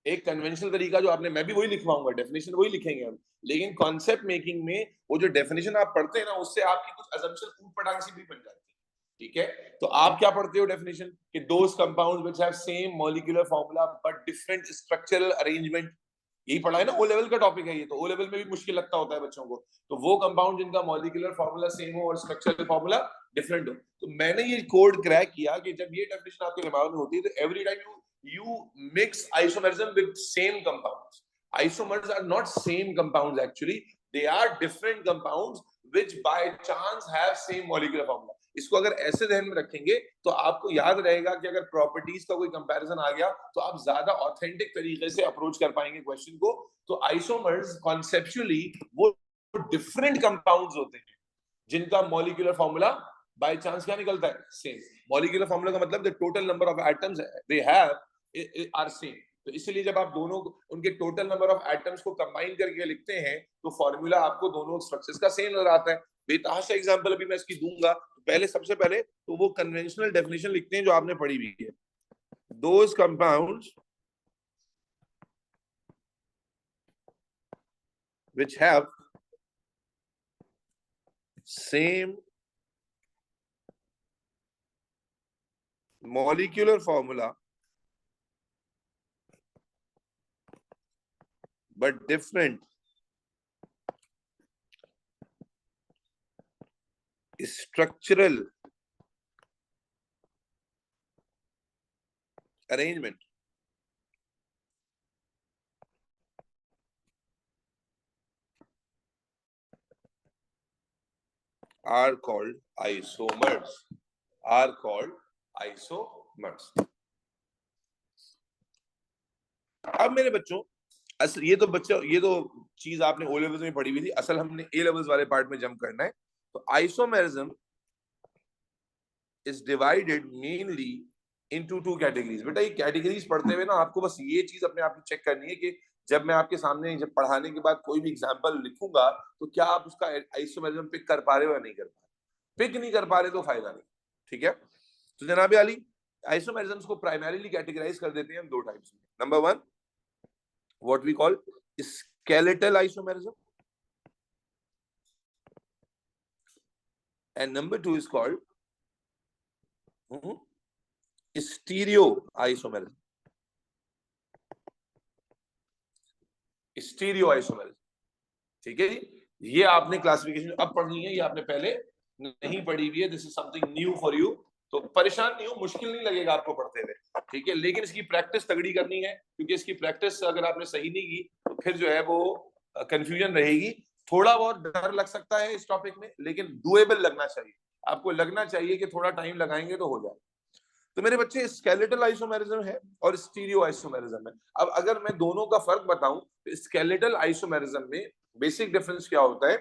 एक कन्वेंशनल तरीका जो आपने, मैं भी वही लिखवाऊंगा, डेफिनेशन वही लिखेंगे हम, लेकिन कॉन्सेप्ट मेकिंग में वो जो डेफिनेशन आप पढ़ते हैं ना, उससे आपकी कुछ अजम्पशन ऊट पटांग सी भी बन जाती है। ठीक है, तो आप क्या पढ़ते हो डेफिनेशन कि those compounds which have same molecular formula but different structural arrangement, यही पढ़ा है ना, ओ लेवल का टॉपिक है ये, तो ओ लेवल में भी मुश्किल लगता होता है बच्चों को। तो वो कंपाउंड जिनका मॉलिक्यूलर फार्मूला सेम हो और स्ट्रक्चरल फार्मूला डिफरेंट हो, तो मैंने ये कोड क्रैक किया कि जब ये डेफिनेशन आपके दिमाग में होती है तो every time you mix isomerism with same compounds. Isomers are not same compounds actually, they are different compounds which by chance have same molecular formula. इसको अगर ऐसे ध्यान में रखेंगे तो आपको याद रहेगा कि अगर प्रॉपर्टीज का कोई कंपैरिजन आ गया तो आप ज्यादा ऑथेंटिक तरीके से अप्रोच कर पाएंगे क्वेश्चन को। तो आइसोमर्स कॉन्सेप्चुअली वो डिफरेंट कंपाउंड्स होते हैं जिनका मॉलिक्यूलर फॉर्मूला बाय चांस क्या निकलता है, सेम। मॉलिक्यूलर फॉर्मूला का मतलब the total number of atoms they have are same. तो इसलिए जब आप दोनों उनके टोटल नंबर ऑफ एटम्स को कंबाइन करके लिखते हैं तो फॉर्मूला आपको दोनों स्ट्रक्चर्स का सेम नजर आता है। बेतहाशा एग्जांपल अभी मैं इसकी दूंगा। पहले सबसे पहले तो वो कन्वेंशनल डेफिनेशन लिखते हैं जो आपने पढ़ी हुई है, those compounds which have same molecular formula but different structural arrangement are called isomers. Are called isomers. अब मेरे बच्चों, असल ये तो चीज आपने ओ लेवल्स में पढ़ी हुई थी, असल हमने ए लेवल्स वाले पार्ट में जंप करना है। तो isomerism is divided mainly into two categories. बेटा ये कैटेगरीज पढ़ते हुए ना आपको बस ये चीज अपने आप चेक करनी है कि जब मैं आपके सामने जब पढ़ाने के बाद कोई भी एग्जांपल लिखूंगा तो क्या आप उसका आइसोमेरिज्म पिक कर पा रहे हो या नहीं कर पा रहे। पिक नहीं कर पा रहे तो फायदा नहीं। ठीक है, तो जनाब अली, आइसोमेरिज्म्स को प्राइमरीली कैटेगराइज कर देते हैं हम दो टाइप्स में। Number one, what we call skeletal isomerism, and number two is called stereo isomerism. Stereo isomerism. ठीक है, ये आपने क्लासिफिकेशन अब पढ़नी है, ये आपने पहले नहीं पढ़ी हुई है। This is something new for you, तो परेशान नहीं हो, मुश्किल नहीं लगेगा आपको पढ़ते हुए। ठीक है, लेकिन इसकी प्रैक्टिस तगड़ी करनी है, क्योंकि इसकी प्रैक्टिस अगर आपने सही नहीं की तो फिर जो है वो कंफ्यूजन रहेगी। थोड़ा बहुत डर लग सकता है इस टॉपिक में, लेकिन डुएबल लगना चाहिए। आपको लगना चाहिए कि थोड़ा टाइम लगाएंगे तो हो जाए। तो मेरे बच्चे, स्केलेटल आइसोमेरिज्म है और स्टीरियो आइसोमेरिज्म है। अब अगर मैं दोनों का फर्क बताऊं तो स्केलेटल आइसोमेरिज्म में बेसिक डिफरेंस क्या होता है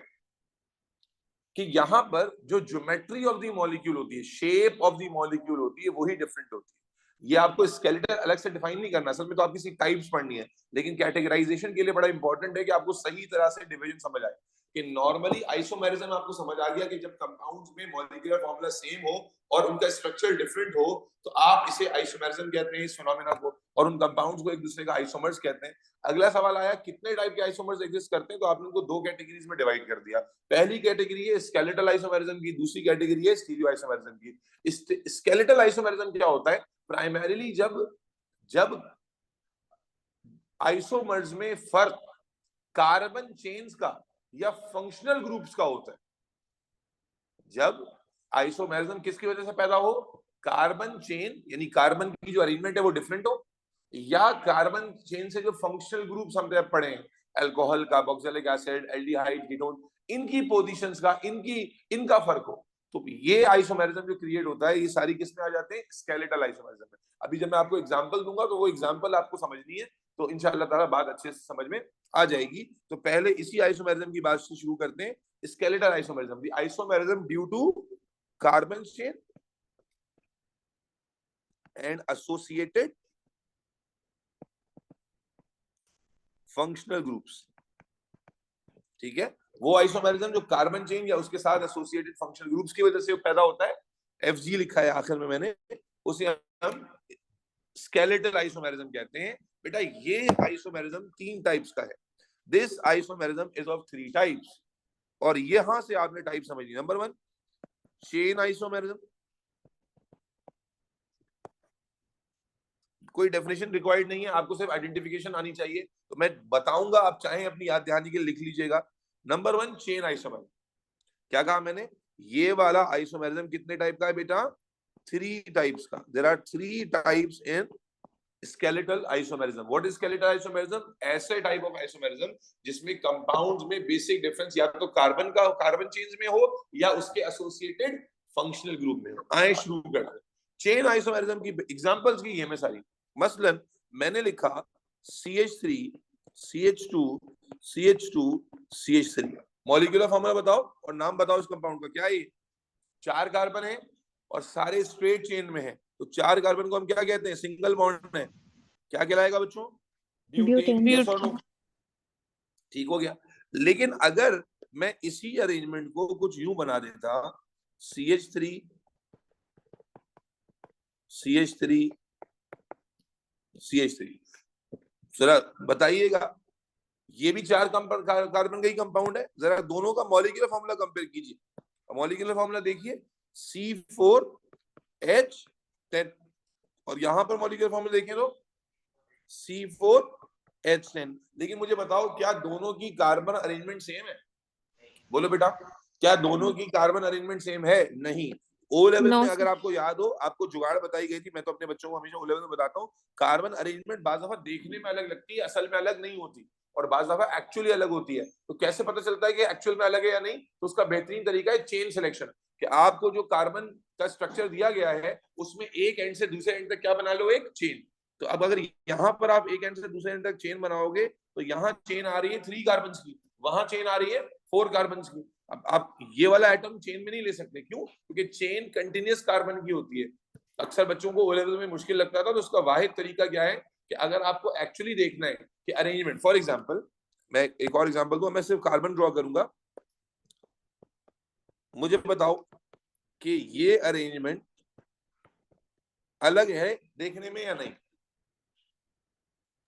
कि यहां पर जो ज्योमेट्री ऑफ द मॉलिक्यूल होती है, शेप ऑफ द मॉलिक्यूल होती है, वही डिफरेंट होती है। ये आपको स्केलेटल अलग से डिफाइन नहीं करना, असल में तो आपकी सिर्फ टाइप्स पढ़नी है, लेकिन कैटेगराइजेशन के लिए बड़ा इंपॉर्टेंट है कि आपको सही तरह से डिवीजन समझ आए। कि नॉर्मली आइसोमेरिज्म आपको समझ आ गया कि जब कंपाउंड्स में मॉलिक्यूलर फार्मूला सेम हो और उनका स्ट्रक्चर डिफरेंट हो तो आप इसे आइसोमेरिज्म कहते हैं इस फिनोमेना को, और उन कंपाउंड्स को एक दूसरे का आइसोमर्स कहते हैं। अगला सवाल आया कितने टाइप के आइसोमर्स एग्जिस्ट करते हैं, तो आपने उनको दो कैटेगरीज में डिवाइड कर दिया। पहली कैटेगरी है स्केलेटल आइसोमेरिज्म की, दूसरी कैटेगरी है स्टीरियो आइसोमेरिज्म की। स्केलेटल आइसोमेरिज्म क्या होता है, प्राइमरीली जब आइसोमर्स में फर्क कार्बन चेन्स का या फंक्शनल ग्रुप्स का होता है। जब आइसोमेरिज्म किसकी वजह से पैदा हो, कार्बन चेन यानी कार्बन की जो अरेंजमेंट है वो डिफरेंट हो, या कार्बन चेन से जो फंक्शनल ग्रुप्स हमने पढ़े हैं, alcohol, carboxylic acid, aldehyde, ketone, इनकी पोजीशंस का इनका फर्क हो। तो ये आइसोमेरिज्म जो क्रिएट होता है, ये सारी किसमें आ जाते हैं, स्केलेटल आइसोमेरिज्म में। अभी जब मैं आपको एग्जांपल दूंगा तो वो एग्जांपल आपको समझनी है, तो इंशाअल्लाह ताला बात अच्छे से समझ में आ जाएगी। तो पहले इसी आइसोमेरिज्म की बात से शुरू करते हैं, skeletal isomerism, the isomerism due to carbon chain and associated functional groups। ठीक है, वो आइसोमेरिज्म जो कार्बन चेन या उसके साथ एसोसिएटेड फंक्शनल ग्रुप्स की वजह से पैदा होता है, एफजी लिखा है आखिर में मैंने, उसे हम स्केलेटल आइसोमेरिज्म कहते हैं। बेटा ये आइसोमेरिज्म 3 टाइप्स का है। This isomerism is of 3 types. और यहां से आपने टाइप समझनी। Number 1 chain isomerism. कोई डेफिनेशन रिक्वायर्ड नहीं है, आपको सिर्फ आइडेंटिफिकेशन आनी चाहिए। तो मैं बताऊंगा, आप चाहें अपनी याद दहानी के लिए लिख लीजिएगा। Number 1 chain isomerism. क्या कहा मैंने? ये वाला आइसोमेरिज्म कितने टाइप का है बेटा? 3 टाइप्स का। There are 3 types in skeletal isomerism. What is skeletal isomerism? ऐसे टाइप ऑफ आइसोमेरिज्म जिसमें कंपाउंड्स में बेसिक डिफरेंस या तो कार्बन चेंज में हो या उसके एसोसिएटेड फंक्शनल ग्रुप में हो। आए शुरू करते हैं। चेन आइसोमेरिज्म की एग्जांपल्स की ये मैं सारी। मसलन मैंने लिखा CH3 CH2 CH2 CH3। Molecular formula बताओ और नाम बताओ इस कंपाउंड का। क्या है ये? 4 कार्बन है और सारे स्ट्रेट चेन में है, तो 4 कार्बन को हम क्या कहते हैं? सिंगल बॉन्ड है। क्या कहलाएगा बच्चों? ब्यूटेन। यस और नो? ठीक हो गया। लेकिन अगर मैं इसी अरेंजमेंट को कुछ यूं बना देता, CH3 CH3 CH3, जरा बताइएगा, ये भी 4 कार्बन का ही कंपाउंड है। जरा दोनों का मॉलिक्यूलर फॉर्मूला कंपेयर कीजिए। मॉलिक्यूलर फॉर्मूला देखिए, C4H10 और यहां पर मॉलिक्यूलर फॉर्मूला देखें तो C4H10। लेकिन मुझे बताओ, क्या दोनों की कार्बन अरेंजमेंट सेम है? बोलो बेटा, क्या दोनों की कार्बन अरेंजमेंट सेम है? नहीं। ओ लेवल में अगर आपको याद हो, आपको जुगाड़ बताई गई थी। मैं तो अपने बच्चों को हमेशा ओ लेवल में बताता हूँ, कार्बन अरेंजमेंट बाज़ दफा देखने में अलग लगती है, असल में अलग नहीं होती, और बाज़ दफा एक्चुअली अलग होती है। तो कैसे पता चलता है कि एक्चुअल में अलग है या नहीं? तो उसका बेहतरीन तरीका है चेन सिलेक्शन, कि आपको जो कार्बन का स्ट्रक्चर दिया गया है उसमें एक एंड से दूसरे एंड तक क्या बना लो? एक चेन। तो अब अगर यहाँ पर आप एक एंड से दूसरे एंड तक चेन बनाओगे तो यहाँ चेन आ रही है 3 कार्बन की, वहां चेन आ रही है 4 कार्बन की। अब आप ये वाला एटम चेन में नहीं ले सकते। क्यों? क्योंकि चेन कंटिन्यूअस कार्बन की होती है। अक्सर बच्चों को ओ लेवल में मुश्किल लगता था, तो उसका वाहिद तरीका क्या है कि अगर आपको एक्चुअली देखना है कि अरेंजमेंट, फॉर एग्जांपल मैं एक और एग्जांपल दूं, मैं सिर्फ कार्बन ड्रॉ करूंगा। मुझे बताओ कि ये अरेंजमेंट अलग है देखने में या नहीं?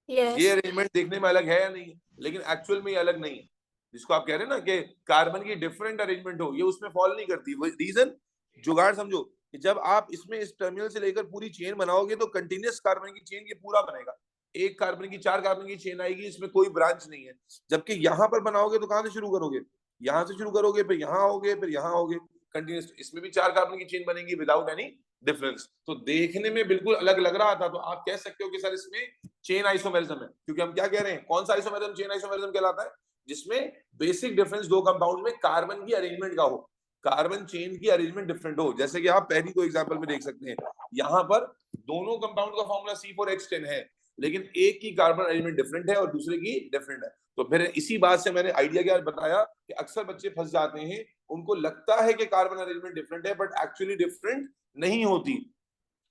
ये अरेंजमेंट देखने में अलग है या नहीं? लेकिन एक्चुअल में ये अलग नहीं है। जिसको आप कह रहे हैं ना कि कार्बन की डिफरेंट अरेंजमेंट हो, ये उसमें फॉल नहीं करती। रीजन जुगाड़ समझो कि जब आप इसमें इस टर्मिनल से लेकर पूरी चेन बनाओगे तो कंटिन्यूअस कार्बन की चेन ये पूरा बनेगा। एक कार्बन की 4 कार्बन की चेन आएगी, इसमें कोई ब्रांच नहीं है। जबकि यहां पर बनाओगे तो कहां से शुरू करोगे? यहां से शुरू करोगे, फिर यहां आओगे, फिर यहां आओगे, कंटिन्यूअस। इसमें भी 4 कार्बन की चेन बनेगी विदाउट एनी डिफरेंस। तो देखने में बिल्कुल अलग लग रहा था, तो आप कह सकते हो कि सर इसमें चेन आइसोमेरिज्म है। क्योंकि हम क्या कह रहे हैं, कौन सा आइसोमेरिज्म चेन आइसोमेरिज्म कहलाता है? जिसमें बेसिक डिफरेंस दो कंपाउंड में कार्बन की अरेंजमेंट का हो, कार्बन चेन की अरेंजमेंट डिफरेंट हो। जैसे कि आप पहली दो एग्जांपल में देख सकते हैं, यहां पर दोनों कंपाउंड का फॉर्मूला C4H10 है, लेकिन एक की कार्बन अरेंजमेंट डिफरेंट है और दूसरे की डिफरेंट है। तो फिर इसी बात से मैंने आइडिया क्या बताया कि अक्सर बच्चे फंस जाते हैं, उनको लगता है कि कार्बन अरेंजमेंट डिफरेंट है, बट एक्चुअली डिफरेंट नहीं होती।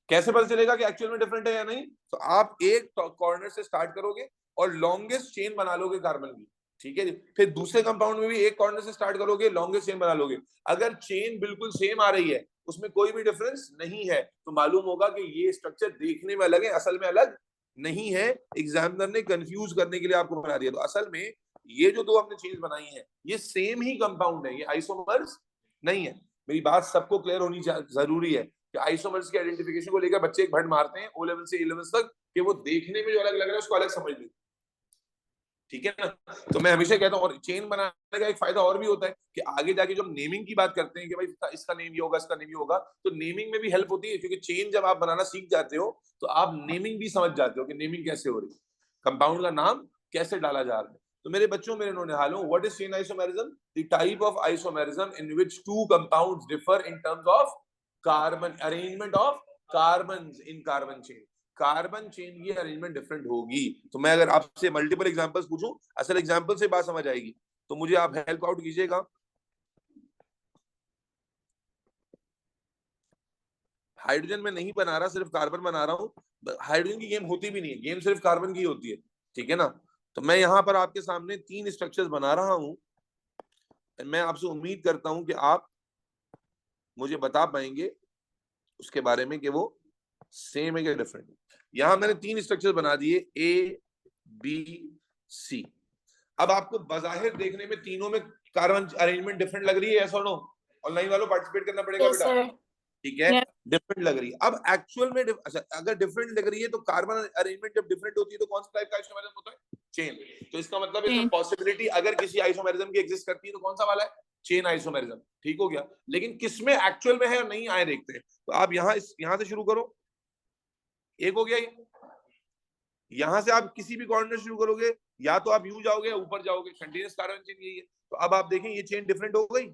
कैसे पता चलेगा कि एक्चुअल में डिफरेंट है या नहीं? तो आप एक कॉर्नर से स्टार्ट करोगे और लॉन्गेस्ट चेन बना लोगे कार्बन की, ठीक है जी। फिर दूसरे कंपाउंड में भी एक कॉर्नर से स्टार्ट करोगे, लॉन्गेस्ट चेन बना लोगे। अगर चेन बिल्कुल सेम आ रही है, उसमें कोई भी डिफरेंस नहीं है, तो मालूम होगा कि ये स्ट्रक्चर देखने में अलग है, असल में अलग नहीं है। एग्जामिनर ने कंफ्यूज करने के लिए आपको बना दिया। तो असल में ये जो दो हमने चेंज बनाई है, ये सेम ही कंपाउंड है, ये आइसोमर्स नहीं है। मेरी बात सबको क्लियर होनी जरूरी है कि आइसोमर्स के आइडेंटिफिकेशन को लेकर बच्चे एक भट मारते हैं ओ लेवल से ए लेवल तक, कि वो देखने में जो अलग लग रहा है उसको अलग समझ लेते, ठीक है ना। तो मैं हमेशा कहता हूँ, और चेन बनाने का एक फायदा और भी होता है कि आगे जाके जब नेमिंग की बात करते हैं कि भाई इसका नेम ये होगा, इसका नेम ये होगा, तो नेमिंग में भी हेल्प होती है। क्योंकि चेन जब आप बनाना सीख जाते हो तो आप नेमिंग भी समझ जाते हो कि नेमिंग कैसे हो रही है, कंपाउंड का नाम कैसे डाला जा रहा है। तो मेरे बच्चों, मेरे नौनिहालों, what is chain isomerism? The type of isomerism in which two compounds differ in terms of carbon arrangement of carbons in carbon chain. Carbon chain की अरेंजमेंट डिफरेंट होगी। तो मैं अगर आपसे मल्टीपल एग्जांपल्स पूछूं, असल एग्जांपल से बात समझ आएगी, तो मुझे आप हेल्प आउट कीजिएगा। हाइड्रोजन में नहीं बना रहा, सिर्फ कार्बन बना रहा हूं। हाइड्रोजन की गेम होती भी नहीं है, गेम सिर्फ कार्बन की होती है, ठीक है ना। तो मैं यहां पर आपके सामने 3 स्ट्रक्चर्स बना रहा हूं। मैं आपसे उम्मीद करता हूं कि आप मुझे बता पाएंगे उसके बारे में कि वो सेम है या डिफरेंट है। यहां मैंने 3 स्ट्रक्चर बना दिए, ए बी सी। अब आपको बजाहिर देखने में तीनों में कार्बन अरेंजमेंट डिफरेंट लग रही है, यस और नो? ऑनलाइन वालों पार्टिसिपेट करना पड़ेगा yes, बेटा, sir. ठीक है? Yeah. डिफरेंट लग रही है। अब एक्चुअल में अच्छा, अगर डिफरेंट लग रही है तो कार्बन अरेंजमेंट जब डिफरेंट होती है तो कौन सा टाइप का आइसोमेरिज्म होता है? चेन। तो इसका मतलब इसमें पॉसिबिलिटी अगर किसी आइसोमेरिज्म की एग्जिस्ट करती है तो कौन सा वाला है? चेन आइसोमेरिज्म, ठीक हो गया। लेकिन किसमें एक्चुअल में है और नहीं, आए देखते हैं। तो आप यहां से शुरू करो, एक हो गया ये। यहां से आप किसी भी कोऑर्डिनेट शुरू करोगे, या तो आप यूं जाओगे या ऊपर जाओगे, कंटीन्यूअस कार्बन चेन यही है। तो अब आप देखें ये चेन डिफरेंट हो गई,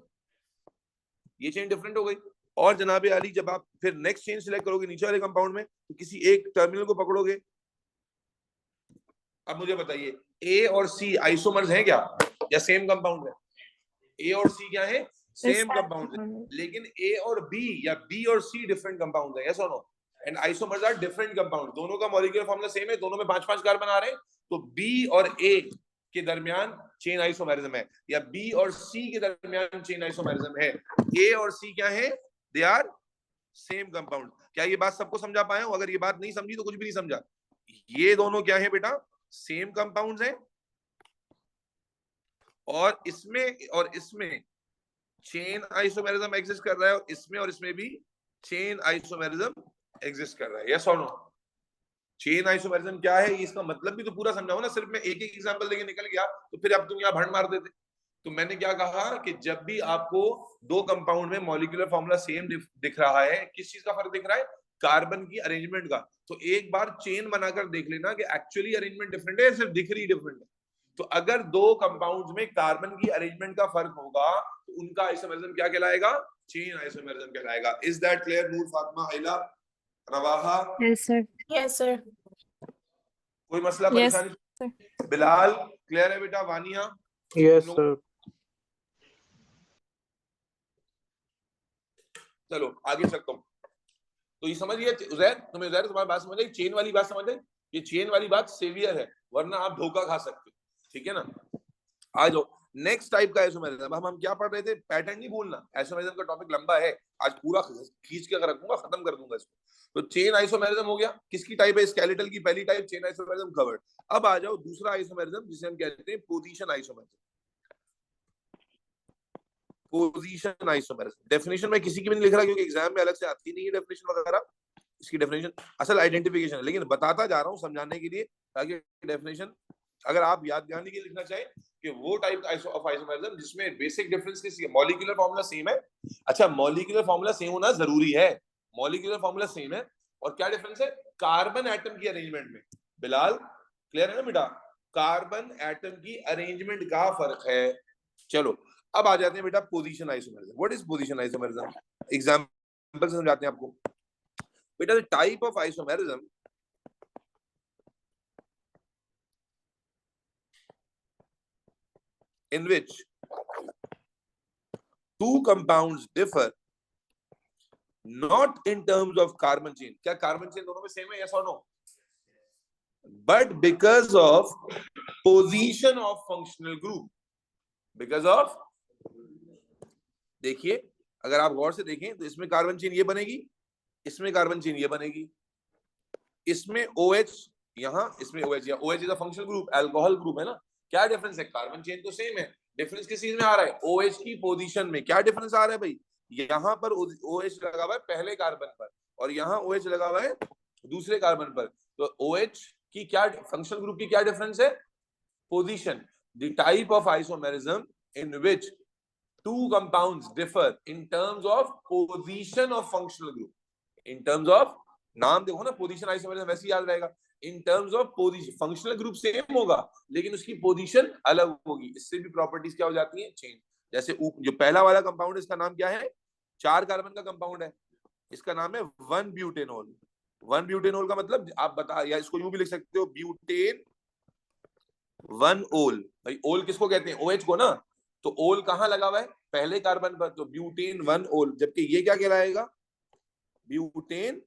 ये चेन डिफरेंट हो गई। और जनाबे अली जब आप फिर नेक्स्ट चेन सिलेक्ट करोगे नीचे वाले कंपाउंड में, तो किसी एक टर्मिनल को पकड़ोगे। अब मुझे बताइए, ए और सी आइसोमर्स हैं क्या, या सेम कंपाउंड है? ए और सी क्या है? सेम कंपाउंड है। लेकिन ए और बी या बी और सी डिफरेंट कंपाउंड है, यस और no? And isomers are different compound. दोनों का मॉलिक्यूलर फार्मूला सेम है, दोनों में 5-5 कार्बन आ रहे हैं। तो बी और ए के दरमियान चेन आइसोमेरिज्म है, या बी और सी के दरमियान चेन आइसोमेरिज्म है। ए और सी क्या है? They are same compound. क्या ये बात सबको समझा पाया हूं? अगर ये बात नहीं समझी तो कुछ भी नहीं समझा। ये दोनों क्या है बेटा? सेम कंपाउंड्स हैं, और इसमें चेन आइसोमेरिज्म एग्जिस्ट कर रहा है, और इसमें भी चेन आइसोमेरिज्म एग्जिस्ट कर रहा है, यस और नो? चेन आइसोमेरिज्म क्या है, इसका मतलब भी तो पूरा समझाओ ना। सिर्फ मैं एक एक एग्जांपल देके निकल गया तो फिर अब तुम यहाँ भंड मार देते। तो मैंने क्या कहा कि जब भी आपको दो कंपाउंड में मॉलिक्यूलर फॉर्मूला सेम दिख रहा है, किस चीज का फर्क दिख रहा है? कार्बन की अरेंजमेंट का। तो एक बार चेन बनाकर देख लेना कि एक्चुअली अरेंजमेंट डिफरेंट है, सिर्फ दिख रही डिफरेंट है। तो अगर दो कंपाउंड्स में कार्बन की अरेंजमेंट का फर्क होगा तो उनका आइसोमेरिज्म क्या कहलाएगा? चेन आइसोमेरिज्म कहलाएगा। Is that clear Noor, Fatima, Aila, Rawaha? Yes, sir. Yes, sir. कोई मसला Yes, परेशानी? sir. बिलाल क्लियर है बेटा? वानिया? Yes sir. चलो आगे चलता हूँ। तो ये समझिए उजैर, तुम्हारी बात समझ आई? चेन वाली बात समझ आई? ये चेन वाली बात सेवियर है, वरना आप धोखा खा सकते हो, ठीक है ना? आ जाओ नेक्स्ट टाइप का आइसोमेरिज्म। हम क्या पढ़ रहे थे? पैटर्न नहीं भूलना, आइसोमेरिज्म का टॉपिक लंबा है, आज पूरा खींच के रखूंगा, खत्म कर दूंगा इसको। तो चेन आइसोमेरिज्म हो गया। किसकी टाइप है? स्केलेटल की पहली टाइप चेन आइसोमेरिज्म कवर्ड। अब आ जाओ दूसरा आइसोमेरिज्म जिसे हम कहते हैं position isomerism. Position isomerism definition में किसी की भी नहीं लिख रहा, क्योंकि एग्जाम में अलग से आती नहीं है डेफिनेशन वगैरह। इसकी डेफिनेशन असल आइडेंटिफिकेशन है, लेकिन बताता जा रहा हूं समझाने के लिए, ताकि डेफिनेशन अगर आप याद ध्यान के लिखना चाहें कि वो टाइप ऑफ आइसोमेरिज्म जिसमें बेसिक डिफरेंस किसी है, मॉलिक्यूलर फार्मूला सेम है। अच्छा, मॉलिक्यूलर फार्मूला सेम होना जरूरी है, मॉलिक्यूलर फार्मूला सेम है, और क्या डिफरेंस है? कार्बन एटम की अरेंजमेंट में। बिलाल क्लियर है ना बेटा? कार्बन एटम की अरेंजमेंट का फर्क है। चलो अब आ जाते हैं बेटा position isomerism. What is position isomerism? Example से समझाते हैं आपको बेटा। The type of isomerism in which two compounds differ not in terms of carbon chain. क्या कार्बन चेन दोनों में सेम है, yes or no? But because of position of functional group, because of, देखिए अगर आप गौर से देखें तो इसमें कार्बन चेन ये बनेगी, इसमें कार्बन चेन ये बनेगी, इसमें OH यहाँ, इसमें OH या OH is a functional group, alcohol group है ना। क्या डिफरेंस है? कार्बन चेन तो सेम है, डिफरेंस किस चीज में आ रहा है? OH की पोजीशन में। क्या डिफरेंस आ रहा है भाई? यहाँ पर OH लगा हुआ है पहले कार्बन पर, और यहाँ OH लगा हुआ है दूसरे कार्बन पर। तो OH की क्या फंक्शनल ग्रुप की क्या डिफरेंस है? Position. The type of isomerism in which two compounds differ in terms of position of functional group. In terms of, नाम देखो ना, पोजीशन आइसोमेरिज्म वैसे ही याद रहेगा। इन terms of position, functional group same होगा लेकिन उसकी पोजीशन अलग होगी। इससे भी प्रॉपर्टीज क्या हो जाती हैं? चेंज। जैसे जो पहला वाला कंपाउंड है, इसका नाम क्या है? 4 कार्बन का कंपाउंड है, इसका नाम है 1 ब्यूटेनॉल। 1 ब्यूटेनॉल का मतलब आप बता, या इसको यूं भी लिख सकते हो, ब्यूटेन 1 ओल। भाई ओल किसको कहते हैं? OH को ना। तो ओल कहाँ लगा हुआ है? पहले कार्बन पर, तो ब्यूटेन 1 ओल। जबकि ये क्या कहलाएगा? ब्यूटेन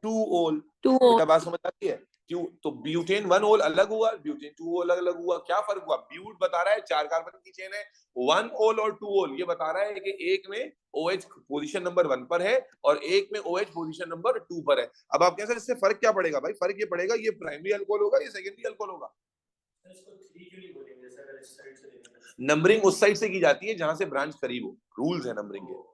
2 ओल। बेटा बात समझ आती है? तो ब्यूटेन 1 ओल अलग हुआ, ब्यूटेन 2 ओल अलग हुआ, क्या फर्क हुआ? ब्यूट बता रहा है 4 कार्बन की चेन है, 1 ओल और 2 ओल ये बता रहा है कि एक में OH पोजीशन नंबर 1 पर है और एक में OH पोजीशन नंबर 2 पर है। अब आप कह सकते इससे फर्क क्या पड़ेगा भाई? फर्क ये पड़ेगा ये प्राइमरी अल्कोहल होगा ये सेकेंडरी अल्कोहल होगा। नंबरिंग उस साइड से की जाती है जहां से ब्रांच करीब हो, रूल्स है नंबरिंग के।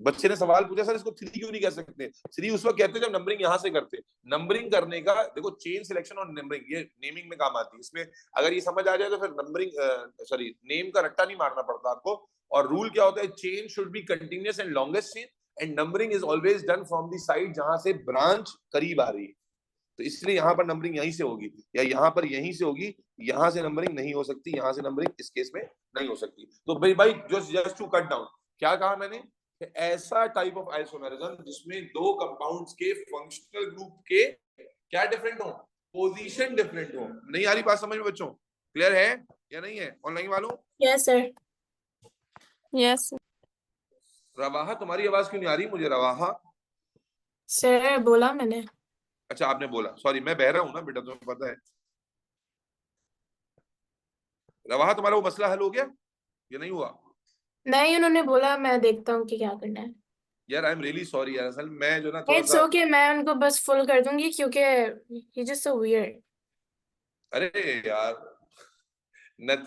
बच्चे ने सवाल पूछा सर इसको 3 क्यों नहीं कह सकते? 3 उस वक्त कहते हैं जब नंबरिंग यहां से करते। नंबरिंग करने का देखो, चेन सिलेक्शन और नंबरिंग ये नेमिंग में काम आती है। इसमें अगर ये समझ आ जाए तो फिर नंबरिंग सॉरी नेम का रट्टा नहीं मारना पड़ता आपको। और रूल क्या होता है? Chain should be continuous and longest chain and numbering is always done from the side जहां से ब्रांच करीब आ रही है। तो इसलिए यहाँ पर नंबरिंग यहीं से होगी या यहाँ पर यहीं से होगी, यहाँ से नंबरिंग नहीं हो सकती, यहाँ से नंबरिंग इस केस में नहीं हो सकती। तो भाई जस्ट टू कट डाउन, क्या कहा मैंने? ऐसा टाइप ऑफ आइसोमेरिज्म जिसमें दो कंपाउंड्स के फंक्शनल ग्रुप के क्या डिफरेंट हो, पोजीशन डिफरेंट हो। नहीं आ रही बात समझ में बच्चों? क्लियर है या नहीं है ऑनलाइन वालों? Yes sir. यस रवाहा तुम्हारी आवाज क्यों नहीं आ रही मुझे? रवाहा सर बोला मैंने। अच्छा आपने बोला, सॉरी मैं बह रहा हूं ना बेटा, तुम्हें पता है। रवाहा तुम्हारा वो मसला हल हो गया या नहीं हुआ? नहीं, उन्होंने बोला, मैं देखता हूँ कि क्या करना है। यार आई एम रियली सॉरी यार, असल मैं जो ना थोड़ा इट्स सा ओके, मैं उनको बस फुल कर दूंगी क्योंकि ही जस्ट सो वियर्ड। अरे यार न,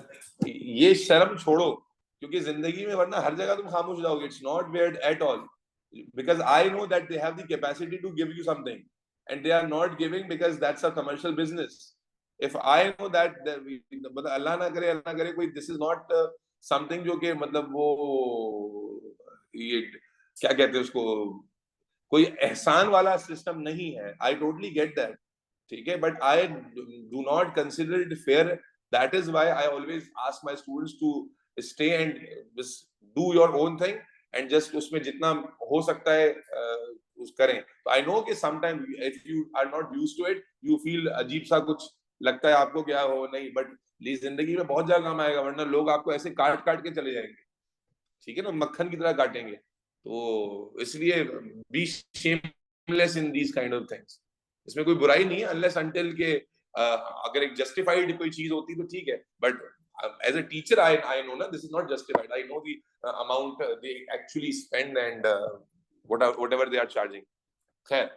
ये शर्म छोड़ो क्योंकि जिंदगी में वरना हर जगह तुम खामोश जाओगे। It's not weird at all because I know that they have the capacity to give you something and they are not giving because that's a commercial business. If I know that मतलब अल्लाह ना करे कोई this is not something जो कि मतलब वो ये क्या कहते हैं उसको, कोई एहसान वाला सिस्टम नहीं है। I totally get that, ठीक है, but I do not consider it fair. That is why I always ask my students to stay and just do your own thing and just उसमें जितना हो सकता है उस करें। तो I know कि sometime if you are not used to it, you feel अजीब सा कुछ लगता है आपको क्या हो नहीं, but जिंदगी में बहुत ज्यादा काम आएगा, वरना लोग आपको ऐसे काट काट के चले जाएंगे, ठीक है ना, मक्खन की तरह काटेंगे। तो इसलिए B shameless in these kind of things. इसमें कोई बुराई नहीं है अनलेस अनटिल के अगर एक जस्टिफाइड कोई चीज होती तो ठीक है, but as a teacher I know ना this is not justified. I know the amount they actually spend and whatever they are charging. खैर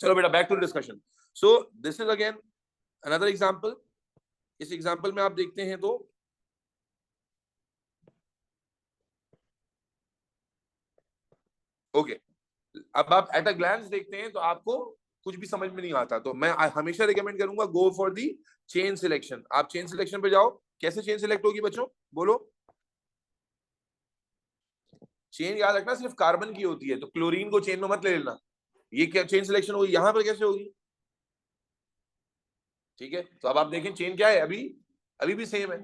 चलो बेटा, back to the discussion. So this is again another example. इस example में आप देखते हैं तो ओके अब आप एट अ ग्लैंस देखते हैं तो आपको कुछ भी समझ में नहीं आता, तो मैं हमेशा रिकमेंड करूंगा go for the chain selection. आप चेन सिलेक्शन पे जाओ। कैसे चेन सिलेक्ट होगी बच्चों बोलो? चेन याद रखना सिर्फ कार्बन की होती है, तो क्लोरीन को चेन में मत ले लेना। ये क्या चेन सिलेक्शन होगी, यहां पर कैसे होगी? ठीक है, तो अब आप देखें चेन क्या है, अभी भी सेम है,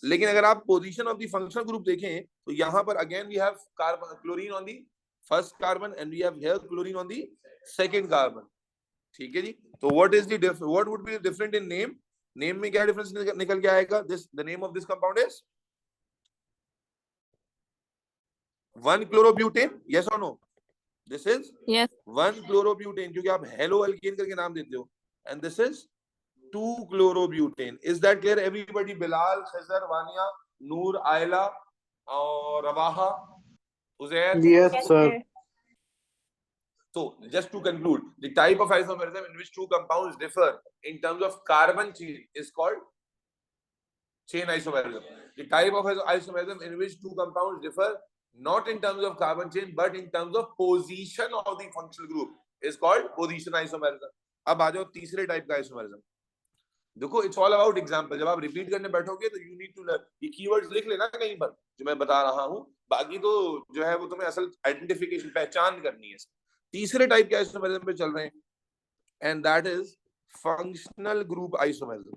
लेकिन अगर आप position of the functional group देखें तो यहां पर again we have carbon chlorine on the first carbon and we have here chlorine on the second carbon. ठीक है जी, तो what would be different in name? Name में क्या डिफरेंस निकल के आएगा? The name of this compound is 1-chlorobutane, yes or no? This is yes 1-chlorobutane क्योंकि आप हेलो एल्केन करके नाम देते हो, and this is 2-chlorobutane. Is that clear everybody? Bilal, Khizar, Vania, Noor, Ayla और Rawaha, Uzair? Yes, sir. So just to conclude, the type of isomerism in which two compounds differ in terms of carbon chain is called chain isomerism. The type of isomerism in which two compounds differ not in terms of carbon chain but in terms of position of the functional group is called position isomerism. अब आ जाओ तीसरे type का isomerism. देखो it's all about example. जब आप repeat करने बैठोगे तो यू नीड टू लर्न, ये कीवर्ड्स लिख लेना कहीं पर जो मैं बता रहा हूं, बाकी तो जो है वो तुम्हें असल आइडेंटिफिकेशन पहचान करनी है। तीसरे टाइप के आइसोमेरिज्म पे चल रहे हैं and that is functional group isomerism.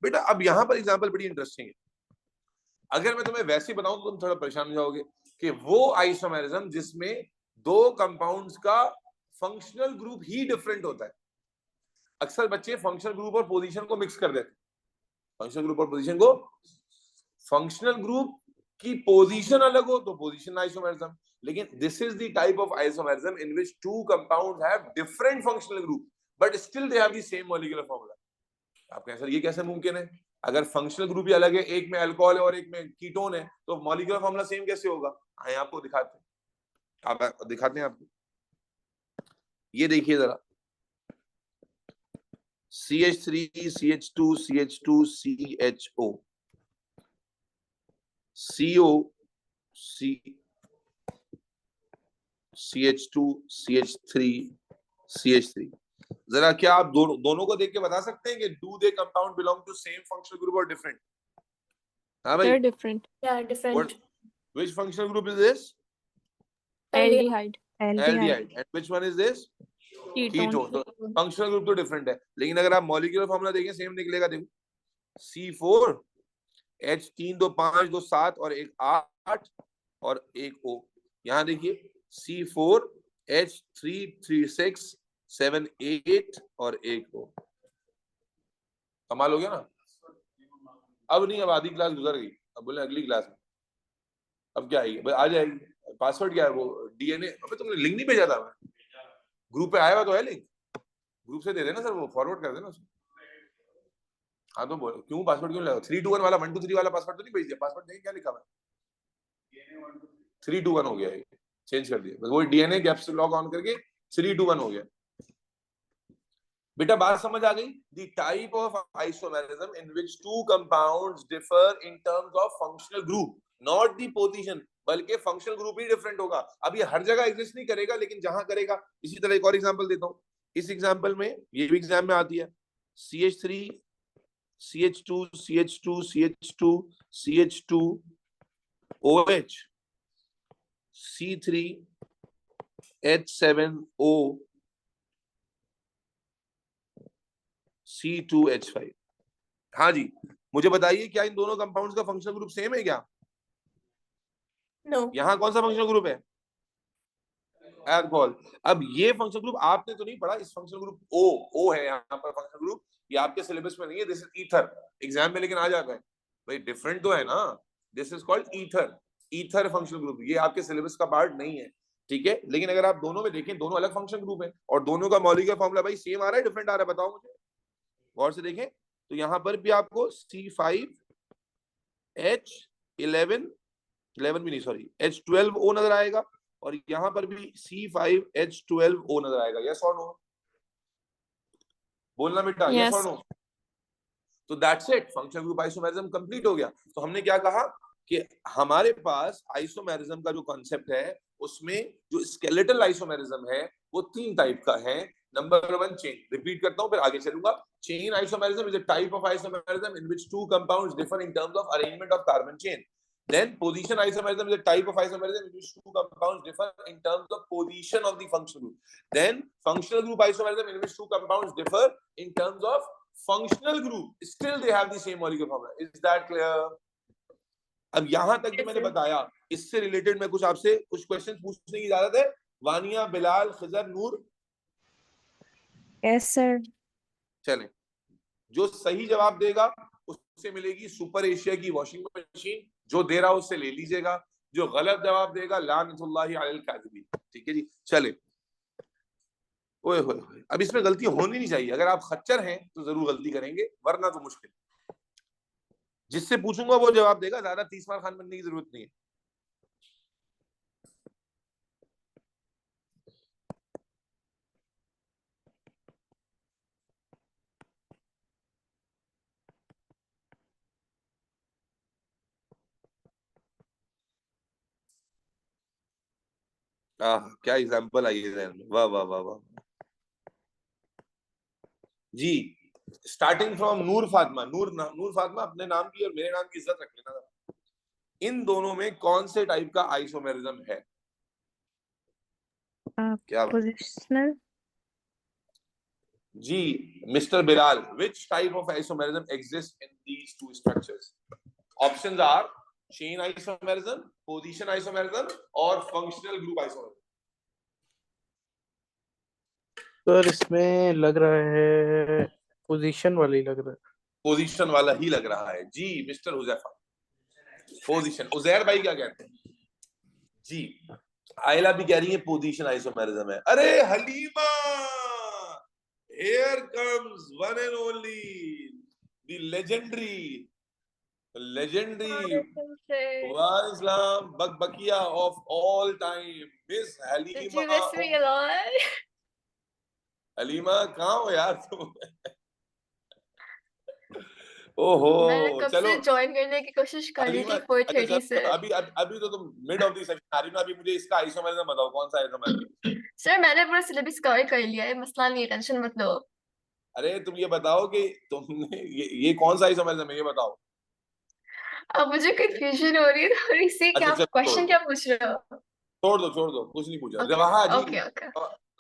बेटा अब यहां पर एग्जांपल बड़ी इंटरेस्टिंग है। अगर मैं तुम्हें वैसे बताऊं तो तुम थोड़ा परेशान हो जाओगे कि वो आइसोमेरिज्म जिसमें दो कंपाउंड्स का फंक्शनल ग्रुप ही डिफरेंट होता है। अक्सर बच्चे फंक्शनल ग्रुप और पोजीशन को मिक्स कर देते हैं। फंक्शनल ग्रुप और पोजीशन को, फंक्शनल ग्रुप की पोजीशन अलग हो तो पोजीशन आइसोमेरिज्म, लेकिन this is the type of isomerism in which two compounds have different functional group but still they have the same molecular formula. आप कहें सर ये कैसे मुमकिन है? अगर फंक्शनल ग्रुप ही अलग है, एक में अल्कोहल है और एक में कीटोन है, तो मॉलिक्यूलर फॉर्मूला सेम कैसे होगा? आए आपको दिखाते हैं, आप दिखाते हैं आपको, ये देखिए जरा, CH3 CH2 CH2 CHO CO C CH2 CH3 CH3। जरा क्या आप दोनों को देख के बता सकते हैं कि do they compound belong to same functional group और डिफरेंट? हाँ भाई, They're different. Yeah, different. which functional group is this? Aldehyde. Aldehyde. And which one is this? Ketone. Ketone. तो फंक्शनल ग्रुप तो डिफरेंट है, लेकिन अगर आप मॉलिक्यूलर फॉर्मूला देखें सेम निकलेगा। देखो C4 H3 2 5 2 7 और एक 8 और एक O। यहाँ देखिए C4 H3 3 6 7 8 और एक O। कमाल हो गया ना? अब नहीं, अब आधी क्लास गुजर गई, अब बोले अगली क्लास में अब क्या आएगी? आ जाएगी। पासवर्ड क्या है वो? DNA। अबे तुमने लिंक नहीं भेजा था? ग्रुप पे आया हुआ तो है लिंक, ग्रुप से दे देना सर, वो फॉरवर्ड कर देना उसको। हाँ तो बोलो क्यों पासवर्ड क्यों लगा? 3 2 1 वाला 1 2 3 वाला पासवर्ड तो नहीं भेज दिया? पासवर्ड देखें क्या लिखा हुआ है? 3 2 1 हो गया, चेंज कर दिया बस। वो DNA कैप्स लॉक ऑन करके 3 2 1 हो गया। बेटा बात समझ आ गई? The type of isomerism in which two compounds differ in terms of functional group, not the position, बल्कि फंक्शनल ग्रुप ही डिफरेंट होगा। अब ये हर जगह एग्जिस्ट नहीं करेगा, लेकिन जहां करेगा। इसी तरह एक और एग्जांपल देता हूं। इस एग्जांपल में, ये भी एग्जाम में आती है, CH3 CH2 CH2 CH2 CH2 OH C3 H7O C2H5। हाँ जी, मुझे बताइए क्या इन दोनों कंपाउंड्स का फंक्शनल ग्रुप सेम है क्या? No. यहाँ कौन सा फंक्शनल ग्रुप है? अल्कोहल। अब ये फंक्शनल ग्रुप आपने तो नहीं पढ़ा, इस फंक्शनल ग्रुप O है यहाँ पर फंक्शनल ग्रुप, ये आपके सिलेबस में नहीं है। दिस इज ईथर, एग्जाम में लेकिन आ जाता है भाई, डिफरेंट तो है ना। This is called ether, ether functional group, ये आपके सिलेबस का पार्ट नहीं है, ठीक है। लेकिन अगर आप दोनों में देखें, दोनों अलग फंक्शनल ग्रुप है और दोनों का मॉलिक्यूलर फॉर्मूला भाई सेम आ रहा है डिफरेंट आ रहा है? बताओ मुझे, गौर से देखें तो यहाँ पर भी आपको C5H11 भी नहीं, सॉरी H12O नजर आएगा, और यहाँ पर भी C5H12O नजर आएगा। यस और नो? बोलना बेटा, यस और नो? तो that's it, functional group isomerism complete हो गया। तो हमने क्या कहा कि हमारे पास आइसोमेरिज्म का जो कॉन्सेप्ट है, उसमें जो स्केलेटल आइसोमेरिज्म है वो 3 टाइप का है। नंबर 1 चेन, रिपीट करता हूं फिर आगे चलूंगा। Chain isomerism is a type of isomerism in which two compounds differ in terms of arrangement of carbon chain. Then position isomerism is a type of isomerism in which two compounds differ in terms of position of the functional group. Then functional group isomerism in which two compounds differ in terms of functional group, still they have the same molecular formula. Is that clear? अब यहां तक जो मैंने बताया, इससे related मैं कुछ आपसे कुछ क्वेश्चंस पूछने की इजाजत है? वानिया, बिलाल, खिजर, नूर? Yes, sir. चलें, जो सही जवाब देगा उससे मिलेगी सुपर एशिया की वॉशिंग मशीन, जो दे रहा उससे ले लीजिएगा, जो गलत जवाब देगा लानतुल्लाहि अलल काज़िबीन। ठीक है जी, चले। ओए होए, अब इसमें गलती होनी नहीं चाहिए। अगर आप खच्चर हैं तो जरूर गलती करेंगे, वरना तो मुश्किल। जिससे पूछूंगा वो जवाब देगा, ज्यादा 30 मार खान बनने की जरूरत नहीं है। क्या एग्जाम्पल आई है ज़हन में, वाह वाह वाह वाह जी। स्टार्टिंग फ्रॉम नूर फातिमा। नूर फातिमा, अपने नाम की और मेरे नाम की इज्जत रख लेना। इन दोनों में कौन से टाइप का आइसोमेरिज्म है? क्या Positional. जी mister Bilal, which type of isomerism exists in these two structures? Options are chain isomerism, position isomerism और functional group isomerism. सर इसमें लग रहा है पोजीशन वाली लग रहा है। पोजीशन वाला ही लग रहा है जी मिस्टर हुजैफा। पोजीशन। उजैर भाई क्या कहते हैं जी? आयला भी कह रही है पोजीशन आइसोमेरिज्म है। अरे Halima, here comes one and only the legendary इस्लाम बकबकिया of all time, miss Did you Halima. miss me a lot? Halima कहाँ हो यार तुम? ओहो मैंने कब चलो से ज्वाइन करने की कोशिश कर रही हलीमा, थी अच्छा 4:30 से। चलो अभी तो तुम मिड ऑफ द सेशन आ रही हो ना, अभी मुझे इसका आइसोमेरिज्म बताओ, कौन सा आइसोमेरिज्म? सर मैंने पूरा सिलेबस कवर कर लिया है, मसला नहीं है, टेंशन मत लो। अरे तुम ये बताओ कि तुमने ये कौन सा आइसोमेरिज्म है, ये बताओ। अब मुझे कंफ्यूजन हो रही है थोड़ी सी, अच्छा क्या चलो क्वेश्चन क्या पूछ रहे हो? छोड़ दो कुछ नहीं पूछा। Okay Rawaha ji, okay okay.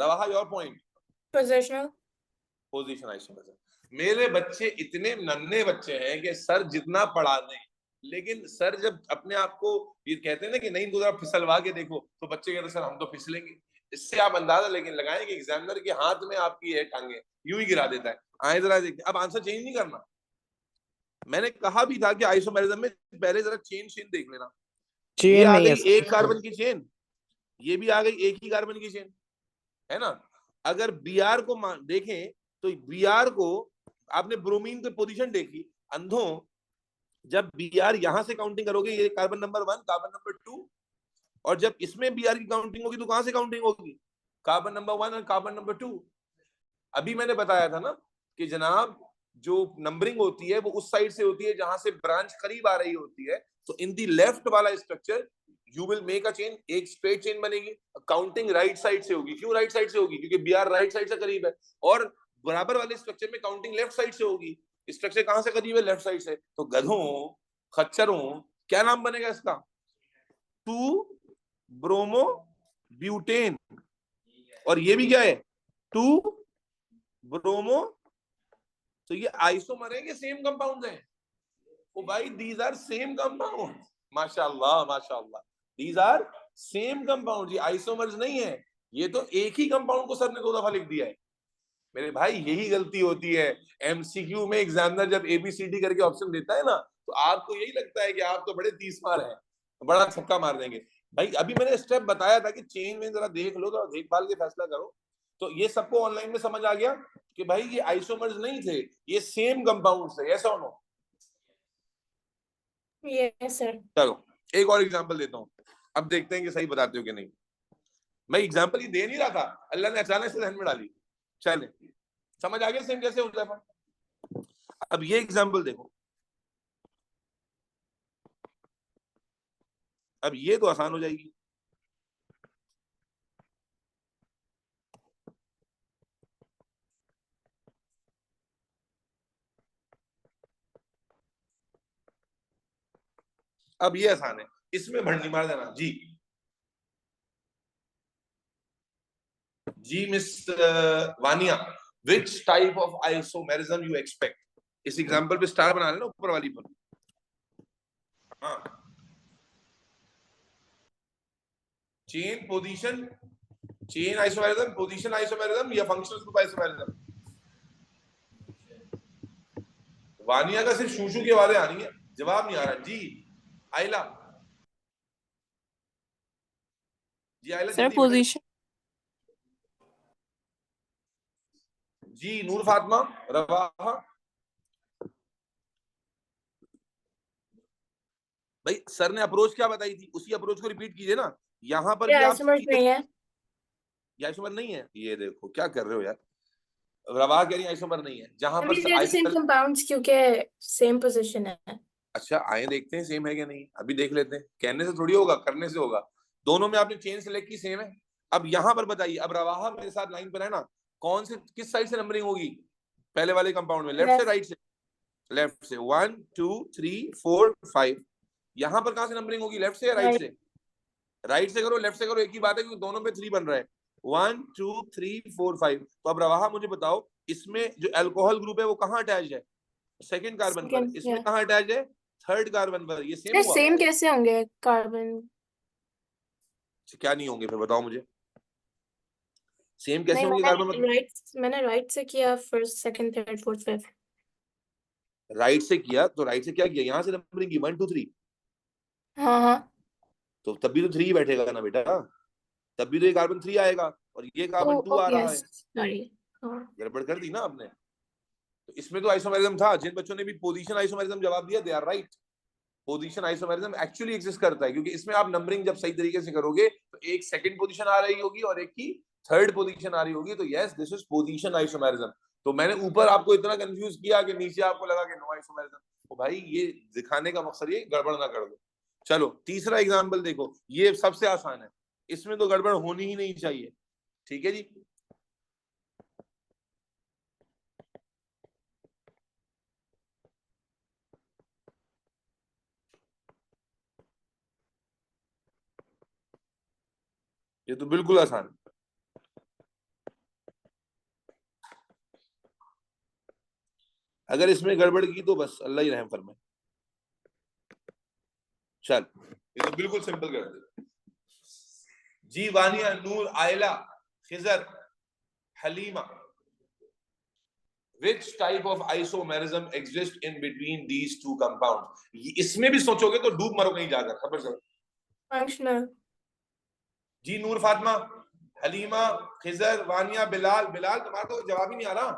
Rawaha your point. Positional. Position isomerism. मेरे बच्चे इतने नन्हे बच्चे हैं कि सर जितना पढ़ा दें, लेकिन सर जब अपने आप को ये कहते हैं ना कि नहीं इनको जरा फिसलवा के देखो, तो बच्चे कहते हैं सर हम तो फिसलेंगे। इससे आप अंदाजा लेकिन लगाएं कि एग्जामिनर के हाथ में आपकी है टांगे, यूं ही गिरा देता है। आए जरा देखते, अब आंसर चेंज नहीं करना। मैंने कहा भी था कि आइसोमेरिज्म में पहले जरा चेन शेन देख लेना। ये चेन आ नहीं है गई सर। एक कार्बन की चेन, ये भी आ गई एक ही कार्बन की चेन, है ना? अगर बीआर को देखें तो बीआर को आपने ब्रोमीन की पोजीशन देखी अंधों, जब बीआर यहां से काउंटिंग करोगे ये कार्बन नंबर 1 कार्बन नंबर 2, और जब इसमें बीआर की काउंटिंग होगी तो कहां से काउंटिंग होगी? कार्बन नंबर 1 और कार्बन नंबर 2। अभी मैंने बताया था ना कि जनाब जो नंबरिंग होती है वो उस साइड से होती है जहां से ब्रांच करीब आ रही होती है। तो इन दी लेफ्ट वाला structure you will make a chain, एक स्ट्रेट चेन बनेगी। काउंटिंग राइट साइड से होगी। क्यों राइट साइड से होगी? क्योंकि बीआर राइट साइड से करीब है। और बराबर वाले स्ट्रक्चर में काउंटिंग लेफ्ट साइड से होगी। स्ट्रक्चर कहां से करीब है? लेफ्ट साइड से। तो गधों खच्चरों क्या नाम बनेगा इसका? 2 ब्रोमो ब्यूटेन। और ये भी क्या है? 2 ब्रोमो। तो ये आइसोमर है कि सेम कंपाउंड है? ओ भाई दीज आर सेम कंपाउंड। माशाल्लाह माशाल्लाह, दीज आर सेम कंपाउंड। ये आइसोमर्स नहीं है, ये तो एक ही कंपाउंड को सर ने 2 दफा लिख दिया है। मेरे भाई यही गलती होती है एमसीक्यू में। एग्जामिनर जब एबीसीडी करके ऑप्शन देता है ना, तो आपको यही लगता है कि आप तो बड़े 30 मार हैं, बड़ा छक्का मार देंगे। भाई अभी मैंने स्टेप बताया था कि चेन में जरा देख लो, तो देखभाल के फैसला करो। तो ये सबको ऑनलाइन में समझ आ गया कि भाई ये आइसोमर्स नहीं थे, ये सेम कंपाउंड थे। ऐसा हो? Yes sir. चलो एक और एग्जांपल देता हूँ, अब देखते हैं कि सही बताते हो कि नहीं। मैं एग्जांपल ही दे नहीं रहा था, अल्लाह ने अचानक से ध्यान में डाली। चले समझ आ गया सेम कैसे होता है। अब ये एग्जांपल देखो, अब ये तो आसान हो जाएगी। अब ये आसान है, इसमें भंडी मार देना जी। जी miss Vania, which type of isomerism you expect? इस एग्जांपल पे स्टार बना लेना ऊपर वाली पर। हाँ, chain position, chain isomerism, position isomerism या फंक्शनल ग्रुप आइसोमेरिज्म? वानिया का सिर्फ शूशू की आवाजें आ रही है, जवाब नहीं आ रहा जी। आइला जी, आइला सर जल्दी बेटा। पोजीशन। जी नूर फातिमा रवाहा। भाई सर ने अप्रोच क्या बताई थी, उसी अप्रोच को रिपीट कीजिए ना। यहाँ पर ये भी आप आइसोमर्स नहीं है। ये आइसोमर नहीं है। ये देखो क्या कर रहे हो यार, रवा कह रही है आइसोमर नहीं है। जहां पर अभी सेम कंपाउंड्स क्योंकि सेम पोजीशन है। अच्छा आए देखते हैं सेम है क्या नहीं, अभी देख लेते हैं। कहने से थोड़ी होगा, करने से होगा। दोनों में आपने चेन सेलेक्ट की, सेम है। अब यहाँ पर बताइए, अब रवाहा मेरे साथ लाइन पर है ना, कौन से किस साइड से नंबरिंग होगी पहले वाले कंपाउंड में? लेफ्ट से राइट से? लेफ्ट से। 1 2 3 4 5। यहाँ पर कहां से नंबरिंग होगी? लेफ्ट से या राइट से? राइट से करो लेफ्ट से करो एक ही बात है, क्योंकि दोनों पे 3 बन रहा है। 1 2 3 4 5। तो अब रवाहा मुझे बताओ, इसमें जो अल्कोहल ग्रुप है वो कहाँ अटैच है? सेकंड कार्बन पर। इसमें कहाँ अटैच है? थर्ड कार्बन पर। ये सेम हुआ? सेम कैसे होंगे कार्बन? क्या नहीं होंगे फिर बताओ मुझे। सेम कैसे नहीं, होंगे कार्बन? मतलब मैंने राइट से किया, first second third fourth fifth. Right से किया, तो राइट से क्या किया, यहाँ से नंबरिंग की 1 2 3, हाँ हाँ। तो तब भी तो 3 बैठेगा ना बेटा, तब भी तो ये कार्बन 3 आएगा और ये कार्बन 2 आ रहा है। Yes sorry. हाँ गड़बड़ कर दी ना आपने। तो इसमें तो आइसोमेरिज्म था। जिन बच्चों ने भी पोजीशन आइसोमेरिज्म जवाब दिया, they are right. Position isomerism actually exist करता है, क्योंकि इसमें आप नंबरिंग जब सही तरीके से करोगे तो एक सेकंड पोजीशन आ रही होगी और एक की थर्ड पोजीशन आ रही होगी, तो yes this is position isomerism. तो मैंने ऊपर आपको इतना कंफ्यूज किया कि नीचे आपको लगा कि नो आइसोमेरिज्म। तो भाई ये दिखाने का मकसद ये गड़बड़ ना कर दो। चलो तीसरा एग्जांपल देखो, ये सबसे आसान है, इसमें तो गड़बड़ होनी ही नहीं चाहिए। ठीक है जी, ये तो बिल्कुल आसान। अगर इसमें गड़बड़ की तो बस अल्लाह ही रहम फरमाए। चल ये तो बिल्कुल सिंपल कर दे जी। वानिया, नूर, आयला, Khizr, Halima, which type of isomerism exists in between these two compounds? इसमें भी सोचोगे तो डूब मरो कहीं जाकर, खबर चलो। फंक्शनल। जी नूर, फातिमा, हलीमा, खिजर, वानिया, बिलाल। बिलाल तुम्हारा तो जवाब ही नहीं आ रहा।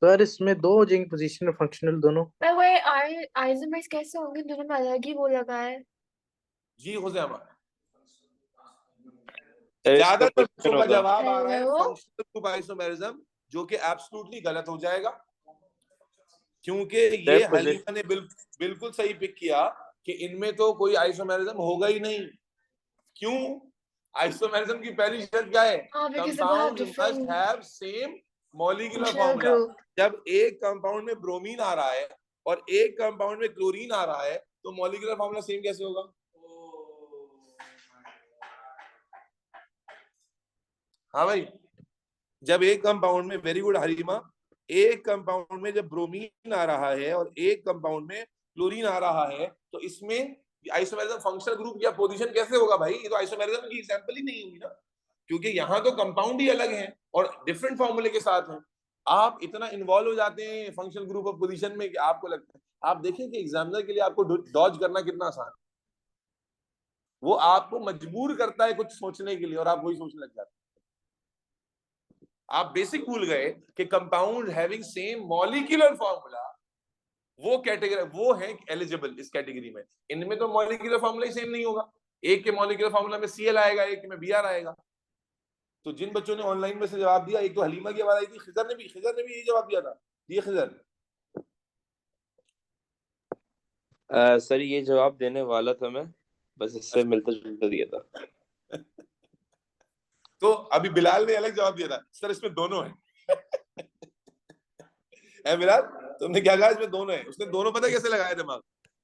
सर इसमें दो जिंक पोजीशन और फंक्शनल दोनों। वही आइसोमर्स कैसे होंगे, दोनों में अलग ही वो लगा है। जी हुजैमा, इसका ज्यादातर क्वेश्चन बच्चों का होगा जवाब आ रहा है हेलो फंक्शनल ग्रुप आइसोमेरिज्म, जो कि एब्सोल्युटली गलत हो जाएगा, क्योंकि ये हलीमा ने बिल्कुल सही पिक किया कि इनमें तो कोई आइसोमेरिज्म होगा ही नहीं। क्यों? आइसोमेरिज्म की पहली शर्त क्या है? because they will have compound must different have same molecular functional formula. group. जब एक कंपाउंड में ब्रोमीन आ रहा है और एक कंपाउंड में क्लोरीन आ रहा है, तो मॉलिक्यूलर फार्मूला सेम कैसे होगा? हाँ भाई, जब एक कंपाउंड में, वेरी गुड हरीमा, एक कंपाउंड में जब ब्रोमीन आ रहा है और एक कंपाउंड में क्लोरीन आ रहा है, तो इसमें आइसोमेरिज्म फंक्शनल ग्रुप या पोजीशन कैसे होगा भाई? ये तो आइसोमेरिज्म की एग्जांपल ही नहीं होगी ना, क्योंकि यहाँ तो कंपाउंड ही अलग है और डिफरेंट फॉर्मूले के साथ हैं। आप इतना इन्वॉल्व हो जाते हैं फंक्शनल ग्रुप और पोजीशन में कि आपको लगता है, आप देखें कि एग्जामिनर के लिए आपको डॉज करना कितना आसान है। वो आपको मजबूर करता है कुछ सोचने के लिए और आप वही सोचने लग जाते हैं। आप बेसिक भूल गए कि compound having same molecular formula, वो कैटेगरी, वो है एलिजिबल इस कैटेगरी में। इनमें तो मॉलिक्यूलर फार्मूला ही सेम नहीं होगा, एक के मॉलिक्यूलर फार्मूला में Cl आएगा, एक में Br आएगा। तो जिन बच्चों ने ऑनलाइन में से जवाब दिया, एक तो हलीमा की आवाज आई थी, खिजर ने भी यही जवाब दिया था। ये खिजर सर ये जवाब देने वाला था मैं, बस इससे मिलता जुलता दिया था। तो अभी बिलाल ने अलग जवाब दिया था, सर इसमें दोनों है। बिलाल तुमने क्या कहा? इसमें दोनों है। उसने दोनों पता कैसे लगाया दिमाग?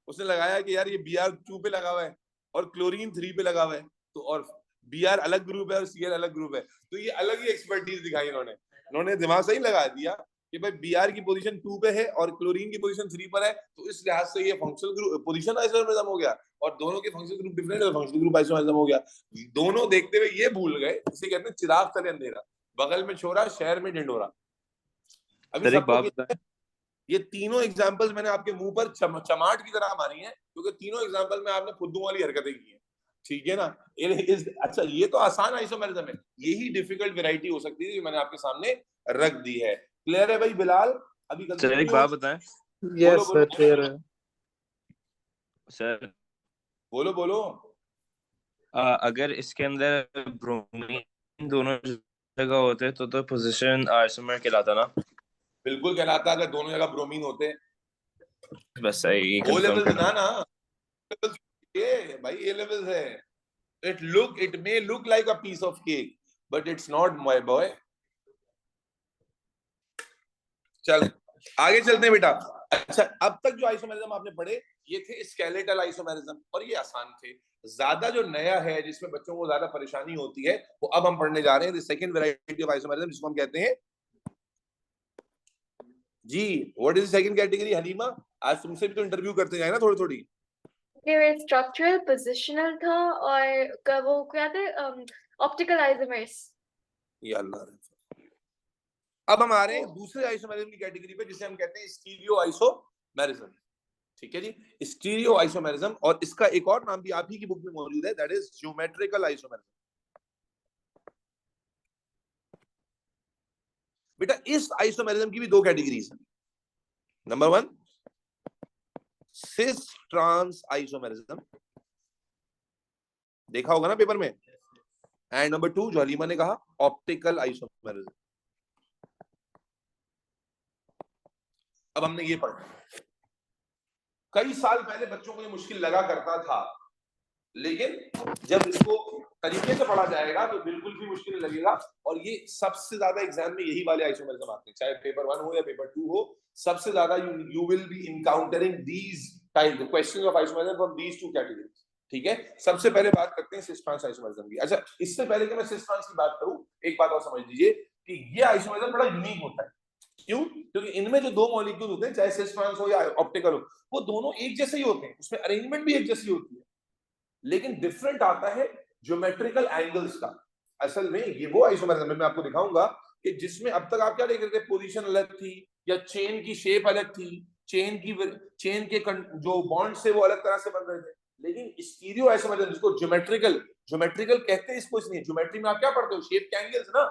उसने लगाया कि यार ये Br2 पे लगा हुआ है और क्लोरीन 3 पे लगा हुआ है, तो और Br अलग ग्रुप है और Cl अलग ग्रुप है, तो ये अलग ही एक्सपर्टीज दिखाई इन्होंने दिमाग सही लगा दिया कि भाई Br की पोजीशन 2 पे है और क्लोरीन की पोजीशन 3 पर है, तो इस लिहाज से ये फंक्शनल ग्रुप पोजीशन आइसोमेरिज्म हो गया और दोनों के फंक्शनल ग्रुप डिफरेंट है, फंक्शनल ग्रुप आइसोमेरिज्म हो गया। दोनों देखते हुए ये भूल गए, इसे कहते हैं चिराग तले अंधेरा, बगल में छोरा शहर में ढिंढोरा। अभी सर एक बात सबको ये तीनों एग्जांपल्स मैंने आपके मुंह पर चमाट की तरह मारी हैं, क्योंकि तीनों एग्जांपल में आपने फुद्दू वाली हरकतें की हैं। ठीक है ना? अच्छा ये तो आसान आइसोमेरिज्म है, यही डिफिकल्ट वैरायटी हो सकती है जो मैंने आपके सामने रख दी है। क्लियर है भाई बिलाल? अभी गलती सर एक बात बताएं यस सर क्लियर है सर। बोलो बोलो। अगर इसके अंदर ब्रोमीन दोनों जगह होते तो पोजीशन आइसोमर कहलाता ना? बिल्कुल कहलाता अगर दोनों जगह ब्रोमीन होते। बस सही ओ कंफर्म लेवल्स करना। ना ये भाई ए लेवल्स है। it may look like a piece of cake but it's not, my boy। चल आगे चलते हैं बेटा। अच्छा अब तक जो आइसोमेरिज्म आपने पढ़े ये थे स्केलेटल आइसोमेरिज्म और ये आसान थे। ज्यादा जो नया है जिसमें बच्चों को ज्यादा परेशानी होती है वो अब हम पढ़ने जा रहे हैं, सेकंड वैरायटी ऑफ आइसोमेरिज्म, जिसको हम कहते हैं जी what is second category? Halima आज तुमसे भी तो इंटरव्यू करते जाए ना थोड़ी थोड़ी। स्ट्रक्चरल पोजिशनल था और वो क्या थे, ऑप्टिकल आइसोमर्स। ये अल्लाह रे। अब हम आ रहे हैं दूसरे आइसोमेरिज्म की कैटेगरी पे, जिसे हम कहते हैं स्टीरियो आइसोमेरिज्म। ठीक है जी, स्टीरियो आइसोमेरिज्म, और इसका एक और नाम भी आप ही की बुक में मौजूद है, दैट इज ज्योमेट्रिकल आइसोमेरिज्म। बेटा इस आइसोमेरिज्म की भी दो कैटेगरीज हैं। नंबर 1 सिस ट्रांस आइसोमेरिज्म, देखा होगा ना पेपर में, एंड नंबर 2 जो हलीमा ने कहा ऑप्टिकल आइसोमेरिज्म। अब हमने ये पढ़ा, कई साल पहले बच्चों को ये मुश्किल लगा करता था, लेकिन जब इसको तरीके से पढ़ा जाएगा तो बिल्कुल भी मुश्किल नहीं लगेगा। और ये सबसे ज्यादा एग्जाम में यही वाले आइसोमेरिज्म आते हैं, चाहे पेपर 1 हो या पेपर 2 हो, सबसे ज्यादा you will be encountering these type questions of isomerism from these two categories. ठीक है, सबसे पहले बात करते हैं सिस ट्रांस आइसोमेरिज्म की। अच्छा, इससे पहले कि मैं सिस ट्रांस की बात करूं, एक बात और समझ लीजिए कि ये आइसोमेरिज्म बड़ा यूनिक होता है। क्यों? क्योंकि इनमें जो दो मॉलिक्यूल होते हैं, चाहे सिस ट्रांस हो या ऑप्टिकल हो, वो दोनों एक जैसे ही होते हैं, उसमें अरेंजमेंट भी एक जैसी होती है, लेकिन डिफरेंट आता है ज्योमेट्रिकल एंगल्स का। असल में ये वो आइसोमेरिज्म मैं आपको दिखाऊंगा कि जिसमें अब तक आप क्या देख रहे थे, पोजीशन अलग थी या चेन की शेप अलग थी, चेन के जो बॉन्ड से वो अलग तरह से बन रहे थे, लेकिन स्टीरियो आइसोमेरिज्म जिसको ज्योमेट्रिकल कहते हैं, इसको इसलिए ज्योमेट्री में आप क्या पढ़ते हो, शेप के एंगल्स ना,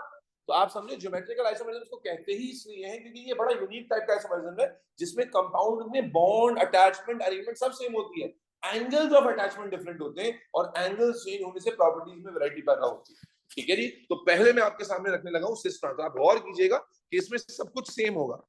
तो आप समझे ज्योमेट्रिकल आइसोमेरिज्म को कहते ही इसलिए हैं क्योंकि ये बड़ा यूनिक टाइप का आइसोमेरिज्म है, जिसमें कंपाउंड में बॉन्ड, अटैचमेंट, अरेंजमेंट सब सेम होती है, एंगल्स ऑफ अटैचमेंट डिफरेंट होते हैं, और एंगल्स चेंज होने से प्रॉपर्टीज में वैरायटी पैदा होती है। ठीक है जी, तो पहले मैं आपके सामने रखने लगा हूं सिस ट्रांस। आप गौर कीजिएगा कि इसमें सब कुछ सेम होगा,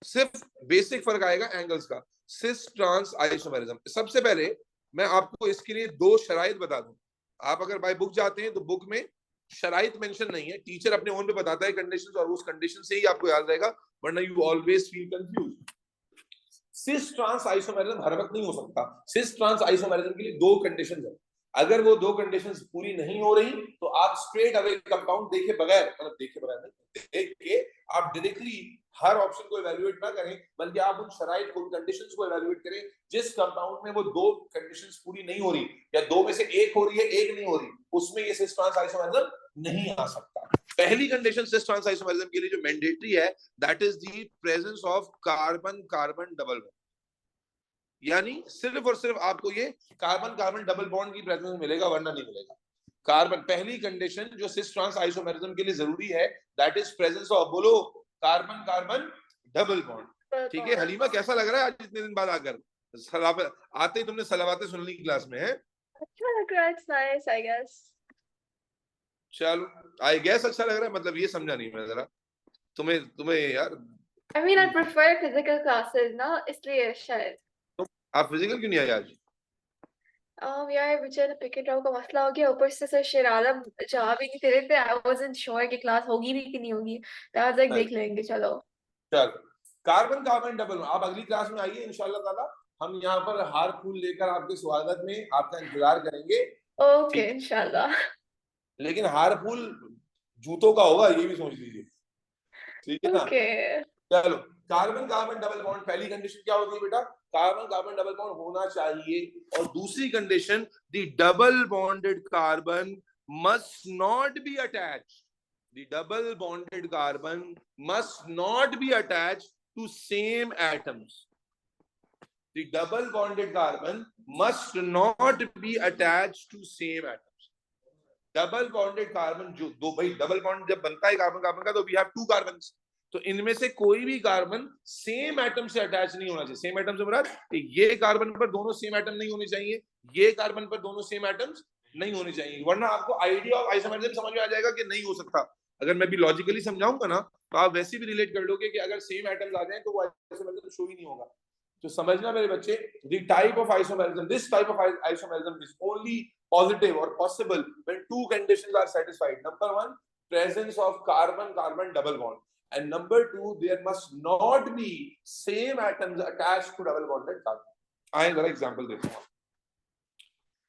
सिर्फ बेसिक फर्क आएगा एंगल्स का। सिस ट्रांस आइसोमेरिज्म, सबसे पहले मैं आपको इसके लिए दो शराइत बता दूं। आप अगर बाय बुक जाते हैं तो बुक में शराइत मेंशन नहीं है, टीचर अपने ओन पे बताता है कंडीशंस, और उस कंडीशन से ही आपको याद रहेगा, वरना you always feel confuse. Cis trans isomerism हर वक्त नहीं हो सकता। सिस ट्रांस आइसोमेरिज्म के लिए दो कंडीशंस है, अगर वो दो कंडीशंस पूरी नहीं हो रही तो आप स्ट्रेट अवे कंपाउंड देखे बगैर, मतलब देखे बगैर नहीं, देख के आप डायरेक्टली हर ऑप्शन को इवैल्यूएट ना करें, बल्कि आप उन शराइत को, कंडीशंस को इवैल्यूएट करें जिस कंपाउंड में वो दो कंडीशंस पूरी नहीं हो रही, या दो में से एक हो रही है, एक नहीं हो रही, उसमें ये सिस ट्रांस आइसोमेरिज्म नहीं आ सकता। पहली कंडीशन सिस ट्रांस आइसोमेरिज्म के लिए जो मैंडेटरी है, that is the presence of carbon carbon double bond, यानी सिर्फ और सिर्फ आपको ये कार्बन कार्बन डबल बॉन्ड की प्रेजेंस में मिलेगा, वरना नहीं मिलेगा। कार्बन, पहली कंडीशन जो सिस ट्रांस आइसोमेरिज्म के लिए जरूरी है, दैट इज प्रेजेंस ऑफ, बोलो, कार्बन कार्बन डबल बॉन्ड। ठीक है हलीमा, कैसा लग रहा है आज इतने दिन बाद आकर? आते ही तुमने सलावातें सुन ली क्लास में, है? अच्छा लग रहा है, इट्स नाइस आई गेस। चलो, आई गेस अच्छा लग रहा है, मतलब ये समझा नहीं मैं जरा, तुम्हें यार, I mean I prefer physical classes ना, इसलिए शायद। आप फिजिकल क्यों नहीं आए आज? यार मुझे पिक एंड ड्रॉप का मसला हो गया, ऊपर से सर शेर आलम जा भी नहीं दे रहे थे, आई वाजंट श्योर कि क्लास होगी भी कि नहीं होगी, तो आज एक देख लेंगे। चलो चलो, कार्बन कार्बन डबल, आप अगली क्लास में आइए इंशाल्लाह ताला, हम यहाँ पर हार फूल लेकर आपके स्वागत में आपका इंतजार करेंगे। ओके इंशाल्लाह। लेकिन हार फूल जूतों का होगा, ये भी सोच लीजिए, ठीक है ना? ओके चलो, कार्बन कार्बन डबल बॉन्ड, पहली कंडीशन क्या होती है बेटा? कार्बन कार्बन डबल बॉन्ड होना चाहिए, और दूसरी condition, the double bonded carbon must not be attached, the double bonded carbon must not be attached to same atoms. The double bonded carbon must not be attached to same atoms. Double bonded carbon, जो दो, भाई double bond जब बनता है carbon carbon का, तो we have two carbons, तो इनमें से कोई भी कार्बन सेम एटम से अटैच नहीं होना चाहिए। सेम एटम से मुराद ये कार्बन पर दोनों सेम एटम नहीं होने चाहिए, ये कार्बन पर दोनों सेम एटम्स नहीं होने चाहिए, वरना आपको आइडिया ऑफ आइसोमेरिज्म समझ में आ जाएगा कि नहीं हो सकता। अगर मैं भी लॉजिकली समझाऊंगा ना, तो आप वैसे भी रिलेट कर लोगे कि अगर सेम एटम्स आ जाएं तो वो आइसोमेरिज्म शो ही नहीं होगा। तो समझना मेरे बच्चे, the type of isomerism, this type of isomerism is only positive or possible when two conditions are satisfied. Number 1, presence of carbon carbon double bond, and number 2, there must not be same atoms attached to double bonded carbon. आइए जरा example देखते हैं,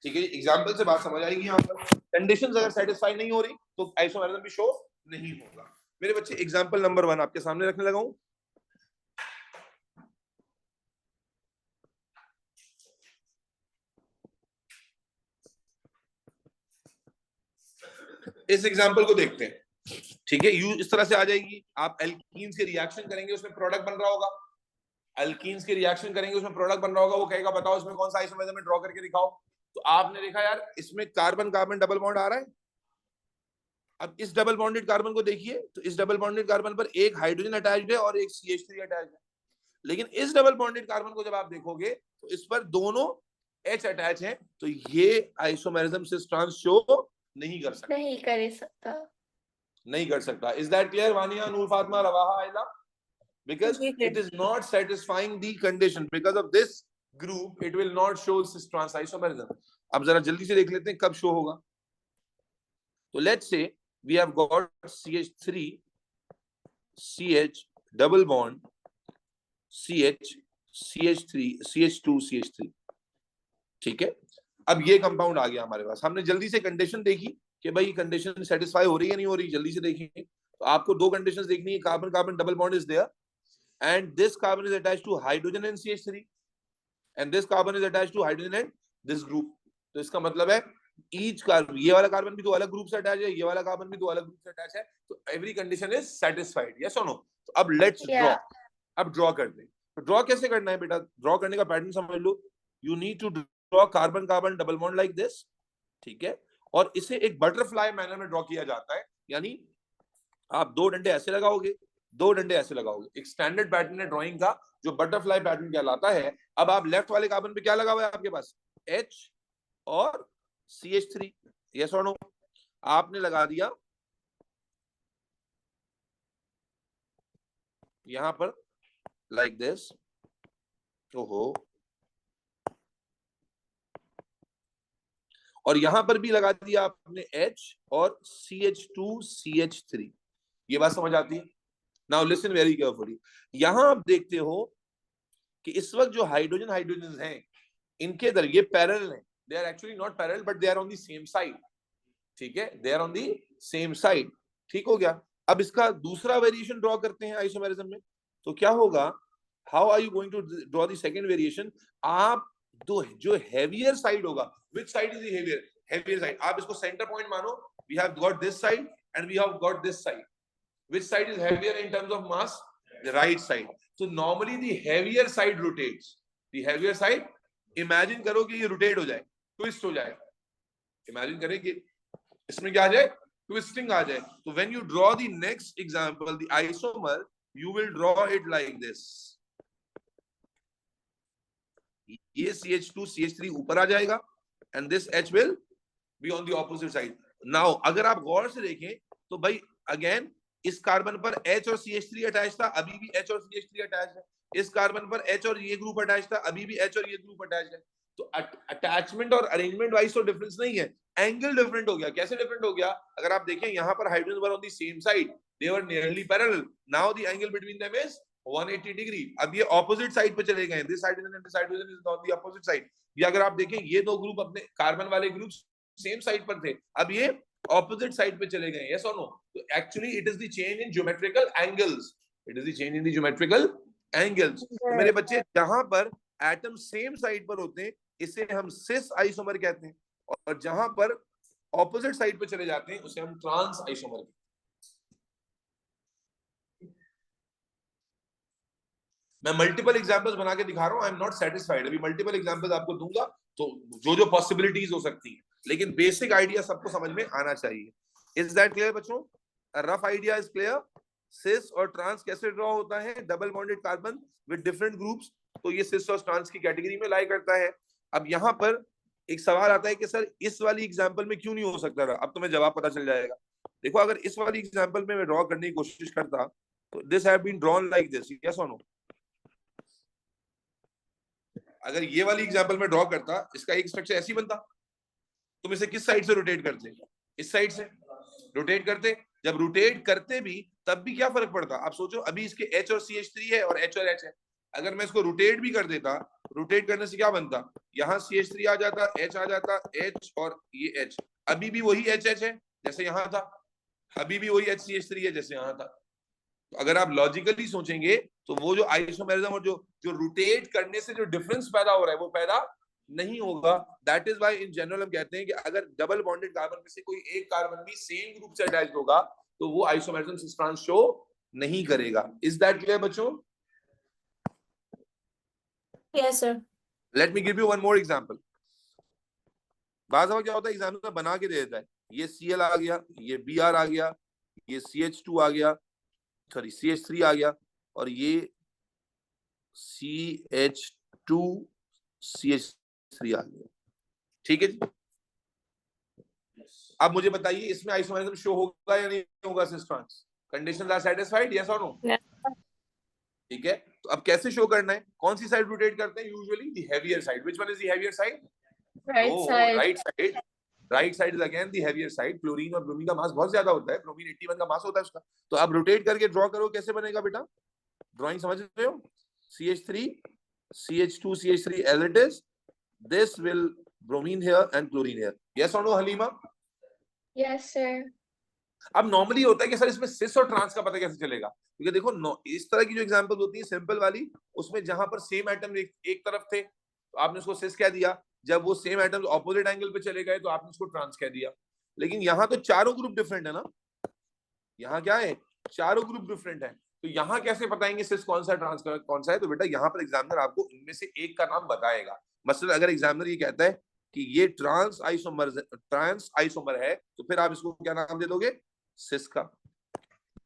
ठीक है? Example से बात समझ आएगी। यहाँ पर कंडीशंस अगर सेटिस्फाई नहीं हो रही तो आइसोमेरिज्म भी शो नहीं होगा। मेरे बच्चे, एग्जांपल नंबर 1 आपके सामने रखने लगा हूं। इस एग्जांपल को देखते हैं। ठीक है, यू इस तरह से आ जाएगी। आप एल्कीन्स के रिएक्शन करेंगे, उसमें प्रोडक्ट बन रहा होगा, एल्कीन्स के रिएक्शन करेंगे, उसमें प्रोडक्ट बन रहा होगा, वो कहेगा बताओ इसमें कौन सा आइसोमर में ड्रॉ करके दिखाओ। तो आपने देखा यार इसमें कार्बन कार्बन डबल बॉन्ड आ रहा है। अब इस डबल बॉन्डेड कार्बन को देखिए, तो इस डबल बॉन्डेड कार्बन पर एक हाइड्रोजन अटैच्ड है और एक CH3 अटैच्ड है। लेकिन इस डबल बॉन्डेड कार्बन को जब आप देखोगे तो इस पर दोनों H अटैच हैं, तो ये आइसोमेरिज्म सिस ट्रांस शो नहीं कर सकता, नहीं कर सकता। नहीं कर सकता। Is that clear Vania, Noor Fatima, Rawaha, आयला? Because ji, ji. it is not satisfying the condition, because of this group it will not show cis trans isomerism. अब जरा जल्दी से देख लेते हैं कब शो होगा। तो let's say we have got CH3 CH double bond CH CH3 CH2 CH3, ठीक है। अब ये कंपाउंड आ गया हमारे पास, हमने जल्दी से कंडीशन देखी कि भाई कंडीशन सेटिस्फाई हो रही है नहीं हो रही, जल्दी से देखिए। तो आपको दो कंडीशंस देखनी है, carbon carbon double bond is there and this carbon is attached to hydrogen and CH3 and this carbon is attached to hydrogen and this group। तो इसका मतलब है each कार्बन, ये वाला कार्बन भी दो अलग ग्रुप से अटैच है, ये वाला कार्बन भी दो अलग ग्रुप से अटैच है, तो every condition is satisfied, yes or no? तो अब let's draw, अब ड्रॉ करते हैं। तो ड्रॉ कैसे करना है बेटा, ड्रॉ करने का पैटर्न समझ लो। you need to draw carbon carbon double bond like this, ठीक है, और इसे एक बटरफ्लाई मैनर में ड्रॉ किया जाता है, यानी आप दो डंडे ऐसे लगाओगे, दो डंडे ऐसे लगाओगे, एक स्टैंडर्ड पैटर्न है ड्राइंग का जो बटरफ्लाई पैटर्न कहलाता है। अब आप लेफ्ट वाले कार्बन पे क्या लगा हुआ है आपके पास, H और CH3, यस और नो? आपने लगा दिया यहां पर लाइक दिस, ओहो, और यहां पर भी लगा दिया आपने H और CH2 CH3। ये बात समझ आती है? Now listen very carefully. यहां आप देखते हो कि इस वक्त जो हाइड्रोजन हाइड्रोजन हैं इनके दर ये पैरेलल हैं, they are actually not parallel but they are on the same side, ठीक है, they are on the same side, ठीक हो गया। अब इसका दूसरा वेरिएशन ड्रॉ करते हैं आइसोमेरिज्म में, तो क्या होगा, how are you going to draw the second variation? आप दो जो हेवियर साइड होगा, which side is the heavier, heavier side, आप इसको सेंटर पॉइंट मानो, we have got this side and we have got this side, which side is heavier in terms of mass? The right side. So normally the heavier side rotates, the heavier side, imagine करो कि ये rotate हो जाए, twist हो जाए, imagine करें कि इसमें क्या आ जाए, twisting आ जाए। तो when you draw the next example, the isomer, you will draw it like this, ये CH2 CH3 ऊपर आ जाएगा and this H will be on the opposite side. Now अगर आप गौर से देखें तो भाई again इस कार्बन पर H और CH3 अटैच था, अभी भी H और CH3 अटैच है, इस कार्बन पर H और ये ग्रुप अटैच था, अभी भी H और ये ग्रुप अटैच है। तो अटैचमेंट और अरेंजमेंट वाइज तो डिफरेंस नहीं है, एंगल डिफरेंट हो गया। कैसे डिफरेंट हो गया? अगर आप देखें यहाँ पर hydrogen were on the same side, they were nearly parallel, now the angle between them is 180 degree. अब ये ऑपोजिट साइड पे चले गए, this hydrogen and this hydrogen is on the opposite side. ये अगर आप देखें ये दो ग्रुप अपने कार्बन वाले ग्रुप सेम साइड पर थे, अब ये ऑपोजिट साइड पे चले गए, यस और नो? तो actually it is the change in geometrical angles, it is the change in the geometrical angles. तो मेरे बच्चे जहां पर एटम सेम साइड पर होते हैं इसे हम सिस आइसोमर कहते हैं, और जहां पर ऑपोजिट साइड पे चले जाते हैं उसे हम ट्रांस आइसोमर कहते हैं। मैं मल्टीपल एग्जांपल्स बना के दिखा रहा हूं, आई एम नॉट सेटिस्फाइड, अभी मल्टीपल एग्जांपल्स आपको दूंगा तो जो जो पॉसिबिलिटीज हो सकती हैं, लेकिन बेसिक आइडिया सबको समझ में आना चाहिए। इज दैट क्लियर बच्चों? Rough idea is clear? Cis और ट्रांस कैसे ड्रॉ होता है, double bonded carbon with different groups, तो ये सिस और ट्रांस की कैटेगरी में लाई करता है। अब यहाँ पर एक सवाल आता है कि सर इस वाली एग्जांपल में क्यों नहीं हो सकता था? अब तुम्हें जवाब पता चल जाएगा। देखो अगर इस वाली एग्जांपल में मैं ड्रॉ करने की कोशिश करता तो this have been drawn like this, yes और नो? अगर ये वाली एग्जांपल में ड्रॉ करता, इसका एक स्ट्रक्चर ऐसी बनता, तुम इसे किस साइड से रोटेट करते? इस साइड से रोटेट करते। जब रोटेट करते भी तब भी क्या फर्क पड़ता? आप सोचो, अभी इसके H और CH3 है और H और H है, अगर मैं इसको रोटेट भी कर देता, रोटेट करने से क्या बनता? यहाँ CH3 आ जाता, H आ जाता, H और ये H, अभी भी वही HH है जैसे यहाँ था, अभी भी वही HCH3 है जैसे यहाँ था। तो अगर आप लॉजिकली सोचेंगे तो वो जो आइसोमेरिज्म और जो रोटेट करने से जो डिफरेंस पैदा हो रहा है वो पैदा नहीं होगा। That is why in general हम कहते हैं कि अगर डबल बॉन्डेड कार्बन में से कोई एक कार्बन भी सेम ग्रुप से अटैच्ड होगा तो वो आइसोमेरिज्म सिस ट्रांस शो नहीं करेगा। इज दैट क्लियर बच्चों? Yes, sir. Let me give you one more example. बाज़ दफा क्या होता है, एग्जामिनर बना के दे देता है, ये Cl आ गया, ये Br आ गया, ये CH2 आ गया, सॉरी CH3 आ गया, और ये CH2 CH3 आ गया। ठीक है जी। अब मुझे बताइए इसमें आइसोमेरिज्म शो होगा या नहीं होगा cis trans? Conditions are satisfied, yes और नो? ठीक है, तो अब कैसे शो करना है? कौन सी साइड रोटेट करते हैं usually? The heavier side. Which one is the heavier side? Right side. Right side. Right side is again the heavier side. Chlorine और ब्रोमीन का मास बहुत ज्यादा होता है, ब्रोमीन 81 का मास होता है उसका। तो आप रोटेट करके ड्रॉ करो, कैसे बनेगा बेटा? ड्राइंग समझ रहे हो? CH3 CH2 CH3 as it is, this will bromine here and chlorine here, yes or no Halima? Yes, sir. अब नॉर्मली होता है कि सर इसमें सिस और ट्रांस का पता कैसे चलेगा? क्योंकि देखो इस तरह की जो एग्जांपल होती है सिंपल वाली, उसमें जहां पर सेम एटम एक तरफ थे तो आपने उसको सिस कह दिया, जब वो सेम एटम्स ऑपोजिट एंगल पे चले गए तो आपने उसको ट्रांस कह दिया। लेकिन यहाँ तो चारों ग्रुप डिफरेंट है ना, यहाँ क्या है, चारों ग्रुप डिफरेंट है, तो यहाँ कैसे बताएंगे सिस कौन सा ट्रांस कौन सा है? तो बेटा यहाँ पर एग्जामिनर आपको इनमें से एक का नाम बताएगा। मसलन अगर एग्जामिनर ये कहता है कि ये ट्रांस आइसोमर है, तो फिर आप इसको क्या नाम दे दोगे? सिस का।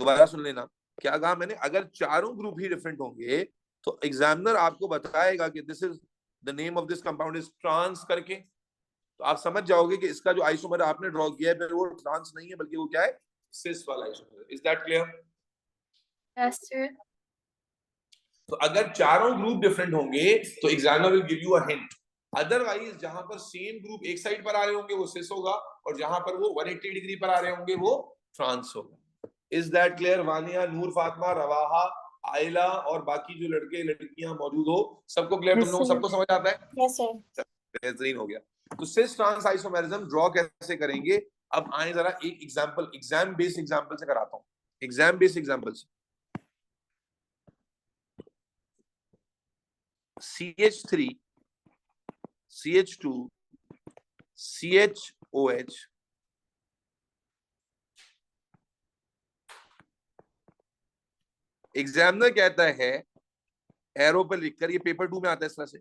दोबारा सुन लेना, क्या कहा मैंने? अगर चारों ग्रुप ही डिफरेंट होंगे तो एग्जामिनर आपको बताएगा कि this is the name of this compound is trans करके, तो आप समझ जाओगे कि इसका जो आइसोमर आपने ड्रॉ किया है फिर वो ट्रांस नहीं है बल्कि वो क्या है? सिस वाला isomer. Is that clear? Yes, sir. तो अगर चारों ग्रुप डिफरेंट होंगे तो examiner will give you a hint. Otherwise जहां पर सेम ग्रुप एक साइड पर आ रहे होंगे वो सिस होगा, और जहां पर वो 180 डिग्री पर आ रहे होंगे वो ट्रांस होगा। Is that clear? Vania, Noor, Fatima, Rawaha, Ayla और बाकी जो लड़के लड़कियां मौजूद हो, सबको क्लियर? तुम लोगों सबको समझ आता है? Yes, sir. बेहतरीन हो गया। तो सिस ट्रांस आइसोमेरिज्म ड्रॉ कैसे करेंगे? अब आए जरा एक एग्जांपल, एग्जाम बेस्ड एग्जांपल से कराता हूं। एग्जाम बेस्ड एग्जांपल से CH3 CH2 CHOH एग्जामिनर कहता है एरो पर लिखकर, ये पेपर 2 में आता है इस तरह से,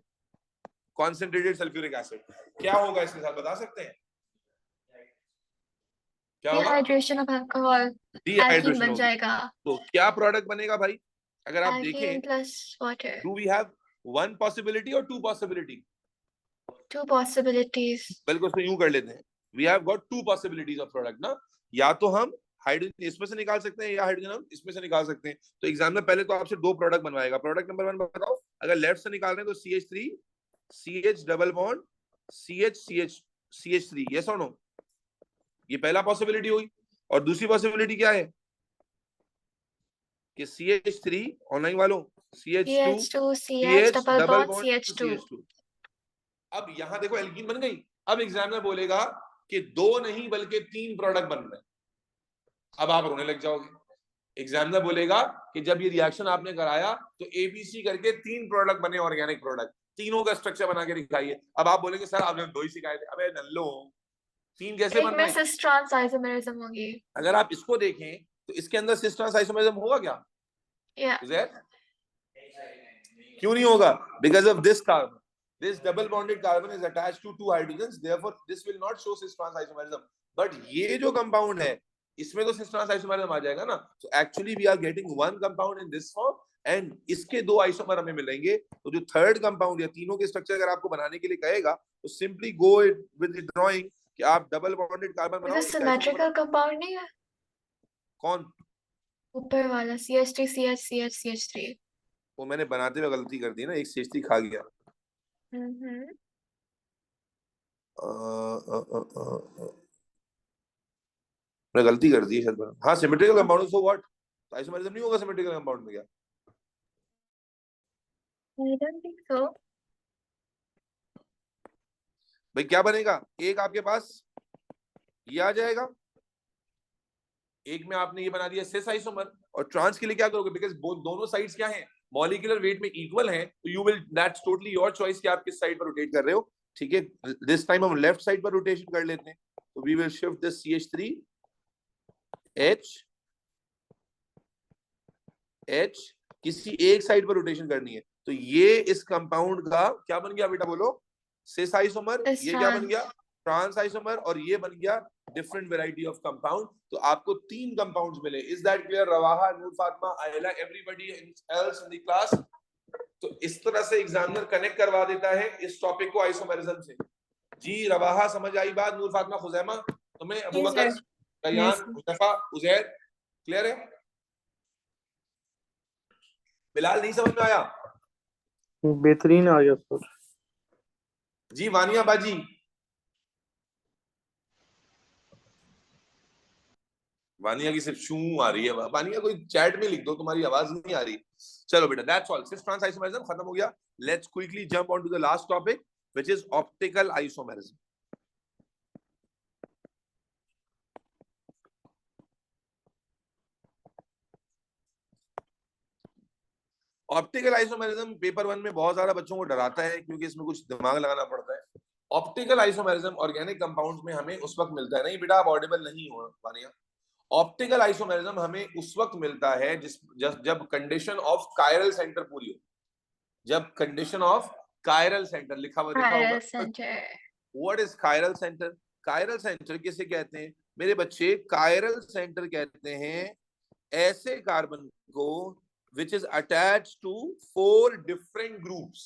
कॉन्सेंट्रेटेड सल्फ्यूरिक एसिड। क्या होगा इसके साथ बता सकते हैं? क्या होगा? Dehydration of alcohol. Alkene dehydration बन होगी। जाएगा. तो क्या प्रोडक्ट बनेगा भाई? अगर आप Alkene देखें, plus water. Do we have one possibility और 2 पॉसिबिलिटी? 2 possibilities. बिल्कुल, तो यूं कर लेते हैं, we have got 2 possibilities of product ना। या तो हम हाइड्रोजन इसमें से निकाल सकते हैं या हाइड्रोजन हम इसमें से निकाल सकते हैं। तो एग्जामिनर पहले तो आपसे 2 प्रोडक्ट बनवाएगा। प्रोडक्ट नंबर 1 बताओ। अगर लेफ्ट से निकाल रहे हैं तो CH3 CH double bond CH3, yes और नो? ये पहला पॉसिबिलिटी हुई। और दूसरी पॉसिबिलिटी क्या है कि CH3 ऑनलाइन वालों CH2 CH double bond CH2. अब यहां देखो एल्कीन बन गई। अब एग्जामिनर बोलेगा कि 2 नहीं बल्कि 3 प्रोडक्ट बन रहे हैं। अब आप रोने लग जाओगे। एग्जामिनर बोलेगा कि जब ये रिएक्शन आपने कराया तो ABC करके 3 प्रोडक्ट बने, ऑर्गेनिक प्रोडक्ट, तीनों का स्ट्रक्चर बना के दिखाइए। अब आप बोलेंगे सर आपने 2 ही सिखाए थे। अबे नल्लो, 3 कैसे बन रहे हैं? cis trans isomerism होगी. अगर आप इसको देखें तो इसके अंदर सिस ट्रांस आइसोमेरिज्म होगा क्या? Yeah. क्यों नहीं होगा? Because of this carbon, this double bonded carbon is attached to 2 hydrogens, therefore this will not show cis trans isomerism. But ये जो compound है इसमें तो cis trans isomerism आ जाएगा ना। So actually we are getting one compound in this form and इसके 2 isomer हमें मिलेंगे। तो जो थर्ड कंपाउंड या तीनों के स्ट्रक्चर अगर आपको बनाने के लिए कहेगा तो simply go with the drawing कि आप डबल बॉन्डेड कार्बन बनाओ। Is it symmetrical compound नहीं है? कौन? ऊपर वाला CH3 CH CH CH3. वो मैंने बनाते हुए गलती कर दी ना, एक CH3 खा गया। मैं गलती कर दी शायद। हाँ, सिमेट्रिकल कंपाउंड सो व्हाट? तो आइसोमेरिज्म नहीं होगा सिमेट्रिकल कंपाउंड में क्या? I don't think so. भाई क्या बनेगा? एक आपके पास ये आ जाएगा, एक में आपने ये बना दिया सिस आइसोमर। और ट्रांस के लिए क्या करोगे? बिकॉज़ दोनों साइड्स क्या हैं? मॉलिक्यूलर वेट में इक्वल हैं, तो you will, that's totally your choice कि आप किस साइड पर रोटेट कर रहे हो। ठीक है, दिस टाइम हम लेफ्ट साइड पर रोटेशन कर लेते हैं। तो we will shift this CH3H H किसी एक साइड पर रोटेशन करनी है, तो ये इस कंपाउंड का क्या बन गया बेटा, बोलो, सिस आइसोमर, ये क्या बन गया, ट्रांस आइसोमर, और ये बन गया डिफरेंट वैरायटी ऑफ कंपाउंड। तो आपको 3 कंपाउंड्स मिले। Is that clear? Rawaha, Noor Fatima, Ayla, everybody else in the class. तो इस तरह से एग्जामिनर कनेक्ट करवा देता है इस टॉपिक को आइसोमेरिज्म से। जी रवाहा समझ आई बात? नूर फातिमा, खुजैमा, तुम्हें, अबू Yes, बकर, sir. कयान, Yes, sir. Mustafa, Uzair, clear है? बिलाल नहीं समझ में आया? बेहतरीन आ गया सर। जी वानिया बाजी, वानिया की सिर्फ शू आ रही है। वानिया कोई चैट में लिख दो, तुम्हारी आवाज नहीं आ रही। चलो बेटा, that's all. Cis trans isomerism खत्म हो गया। Let's quickly jump on to the last topic which is optical isomerism. Optical isomerism paper 1 में बहुत ज्यादा बच्चों को डराता है क्योंकि इसमें कुछ दिमाग लगाना पड़ता है। ऑप्टिकल आइसोमेरिज्म ऑर्गेनिक कंपाउंड्स में हमें उस वक्त मिलता है, नहीं बेटा आप ऑडिबल नहीं हो वानिया। ऑप्टिकल आइसोमेरिज्म हमें उस वक्त मिलता है जब कंडीशन ऑफ कायरल सेंटर पूरी हो। जब कंडीशन ऑफ कायरल सेंटर लिखा हुआ देखा होगा। Chiral center. What is chiral centre? Chiral centre किसे कहते हैं मेरे बच्चे? कायरल सेंटर कहते हैं ऐसे कार्बन को which is attached to 4 different groups.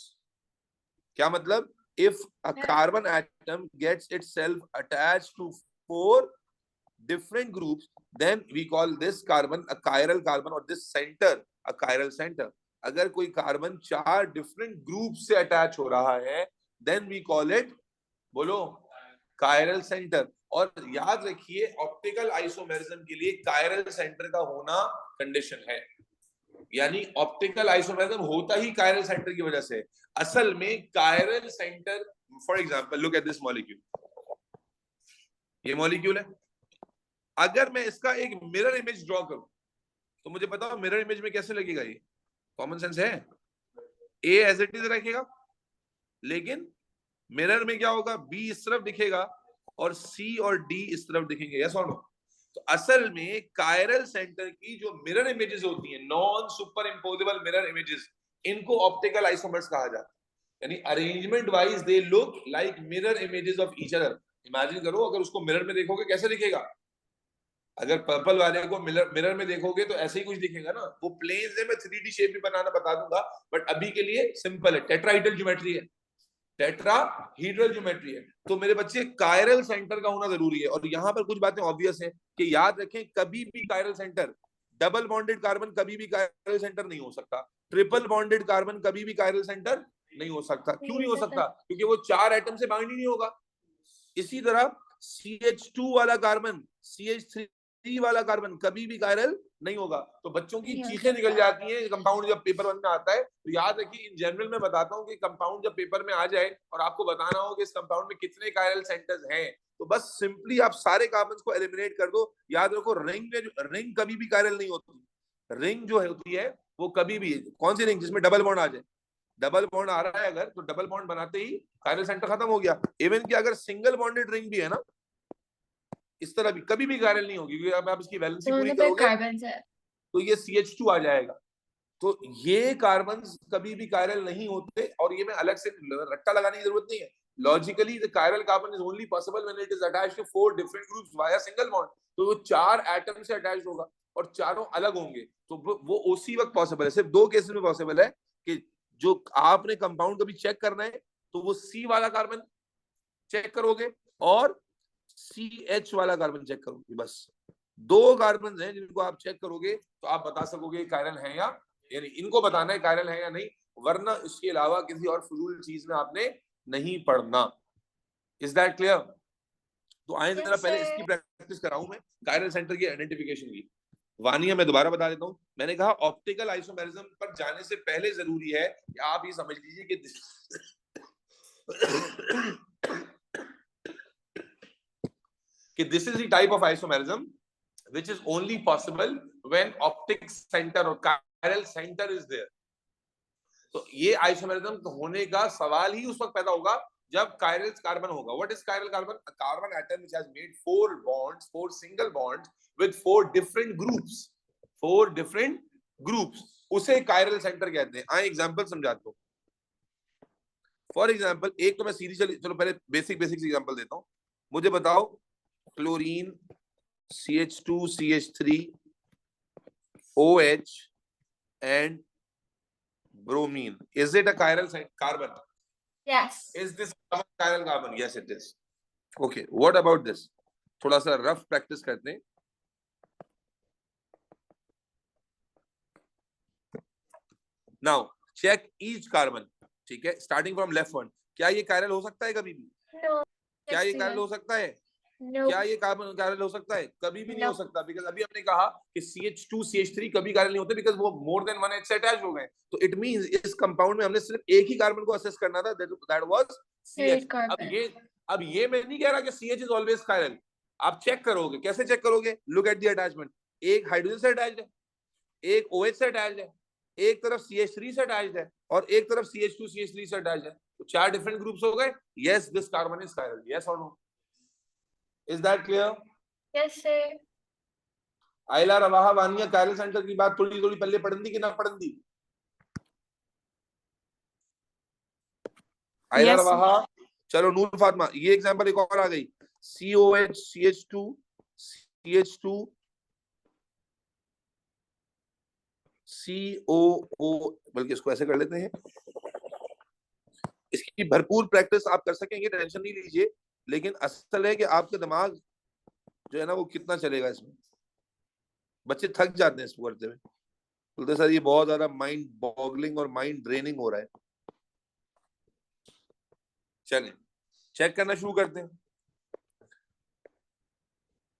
क्या मतलब? If a carbon atom gets itself attached to 4 different groups, then we call this carbon a chiral carbon or this center a chiral center. अगर कोई carbon 4 different groups से attach हो रहा है, then we call it, बोलो, chiral center. और याद रखिए ऑप्टिकल आइसोमेरिज्म के लिए chiral center का होना कंडीशन है, यानी ऑप्टिकल आइसोमेरिज्म होता ही कायरल सेंटर की वजह से। असल में chiral centre, for example look at this molecule, ये मॉलिक्यूल है। अगर मैं इसका एक मिरर इमेज ड्रॉ करूं तो मुझे बताओ मिरर इमेज में कैसे लगेगा? ये कॉमन सेंस है, ए एज इट इज रखेगा, लेकिन मिरर में क्या होगा? बी इस तरफ दिखेगा और सी और डी इस तरफ दिखेंगे। यस और नो? तो असल में कायरल सेंटर की जो मिरर इमेजेस होती हैं, non super imposable mirror images, इनको ऑप्टिकल आइसोमर्स कहा जाता है। यानी arrangement wise they look like mirror images of each other. Imagine करो अगर उसको मिरर में देखोगे कैसे दिखेगा? अगर पर्पल वाले को मिरर में देखोगे तो ऐसे ही कुछ दिखेगा ना। वो प्लेन्स है, मैं 3D शेप भी बनाना बता दूंगा, बट अभी के लिए सिंपल है, टेट्राहेड्रल ज्योमेट्री है, टेट्राहेड्रल ज्योमेट्री है। तो मेरे बच्चे कायरल सेंटर का होना जरूरी है। और यहाँ पर कुछ बातें ऑब्वियस हैं कि याद रखें, कभी भी chiral centre, double bonded carbon कभी भी कायरल सेंटर नहीं हो सकता, ट्रिपल बॉन्डेड कार्बन कभी भी कायरल सेंटर नहीं हो सकता। क्यों नहीं हो सकता? क्योंकि वो 4 एटम से बाइंड ही नहीं होगा। इसी तरह CH2 वाला कार्बन, CH3 वाला कार्बन कभी भी कायरल नहीं होगा। तो बच्चों की चीखें निकल जाती हैं कंपाउंड जब पेपर 1 में आता है। तो याद रखिए, इन जनरल में बताता हूं कि कंपाउंड जब पेपर में आ जाए और आपको बताना हो कि इस कंपाउंड में कितने कायरल सेंटर्स हैं, तो बस सिंपली आप सारे कार्बन्स को एलिमिनेट कर दो। याद रखो, रिंग कभी भी कायरल नहीं होती। रिंग जो होती है वो कभी भी, कौन सी रिंग? जिसमें डबल बॉन्ड आ जाए। डबल बॉन्ड आ रहा है अगर, तो डबल बॉन्ड बनाते ही कायरल सेंटर खत्म हो गया। इवन कि अगर सिंगल बॉन्डेड रिंग भी है ना, इस तरह भी कभी भी कायरल नहीं होगी, क्योंकि अब आप इसकी वैलेंसी पूरी करोगे तो ये CH2 आ जाएगा। तो ये कार्बन्स कभी भी कायरल नहीं होते। और ये मैं अलग से रट्टा लगाने की जरूरत नहीं है। Logically the chiral carbon is only possible when it is attached to 4 different groups via single bond. तो वो 4 एटम से अटैच्ड होगा और चारों अलग होंगे, तो वो उसी वक्त पॉसिबल है। सिर्फ 2 केसेस में पॉसिबल है कि जो आपने कंपाउंड कभी चेक करना है तो वो C वाला कार्बन चेक करोगे और CH वाला कार्बन चेक करोगे। बस 2 कार्बन हैं जिनको आप चेक करोगे तो आप बता सकोगे कायरल है या, यानी इनको बताना है कायरल है या नहीं, वरना इसके अलावा किसी और फजूल चीज में आपने नहीं पढ़ना। Is that clear? तो आए जरा पहले इसकी प्रैक्टिस कराऊं मैं, कायरल सेंटर की आइडेंटिफिकेशन की। वानिया मैं दोबारा बता देता हूं, मैंने कहा ऑप्टिकल आइसोमेरिज्म पर जाने से पहले जरूरी है कि आप ये समझ लीजिए कि this is the type of isomerism which is only possible when optic center or chiral center is there. तो ये आइसोमेरिज्म होने का सवाल ही उस वक्त पैदा होगा जब कायरल कार्बन होगा। What is chiral carbon? A carbon atom which has made 4 bonds, 4 single bonds with 4 different groups, 4 different groups, उसे कायरल सेंटर कहते हैं। आए एग्जांपल समझाता हूँ। फॉर एग्जांपल एक तो मैं सीधी चलो पहले बेसिक एग्जांपल देता हूँ। मुझे बताओ chlorine CH2CH3 OH and bromine, is it a chiral carbon? Yes. Is this chiral carbon? Yes it is. Okay, what about this? थोड़ा सा रफ प्रैक्टिस करते हैं। Now check each carbon, ठीक है, स्टार्टिंग फ्रॉम लेफ्ट वन। क्या ये chiral हो सकता है कभी भी? No. क्या ये कायरल हो सकता है? No. क्या ये कार्बन कायरल हो सकता है? कभी भी नहीं No. हो सकता, बिकॉज़ अभी हमने कहा कि CH2CH3 कभी कायरल नहीं होते, बिकॉज़ वो मोर देन वन एच से अटैच हो गए। तो इट मींस इस कंपाउंड में हमने सिर्फ एक ही कार्बन को असेस करना था, दैट वाज CH। अब ये मैं नहीं कह रहा कि CH इज ऑलवेज कायरल। आप चेक करोगे, कैसे चेक करोगे? Look at the attachment. एक हाइड्रोजन से अटैच्ड है, एक OH से अटैच्ड है, एक तरफ CH3 से अटैच्ड है और एक तरफ CH2CH3 से अटैच्ड है। तो चार डिफरेंट ग्रुप्स हो गए। Yes, this carbon is chiral. Yes और no? Is that clear? Yes sir. आयला रवाहा वानिया कायरल सेंटर की बात थोड़ी थोड़ी पल्ले पड़ंदी कि ना पड़ंदी? आयला Yes, sir. रवाहा। चलो नूर फातिमा, ये एग्जांपल एक और आ गई। COH CH2 CH2 COO, बल्कि इसको ऐसे कर लेते हैं। इसकी भरपूर प्रैक्टिस आप कर सकेंगे, टेंशन नहीं लीजिए, लेकिन असल है कि आपका दिमाग जो है ना वो कितना चलेगा इसमें। बच्चे थक जाते हैं इसको करते हुए, बोलते सर ये बहुत ज्यादा माइंड बॉगलिंग और माइंड ड्रेनिंग हो रहा है। चलें चेक करना शुरू करते हैं।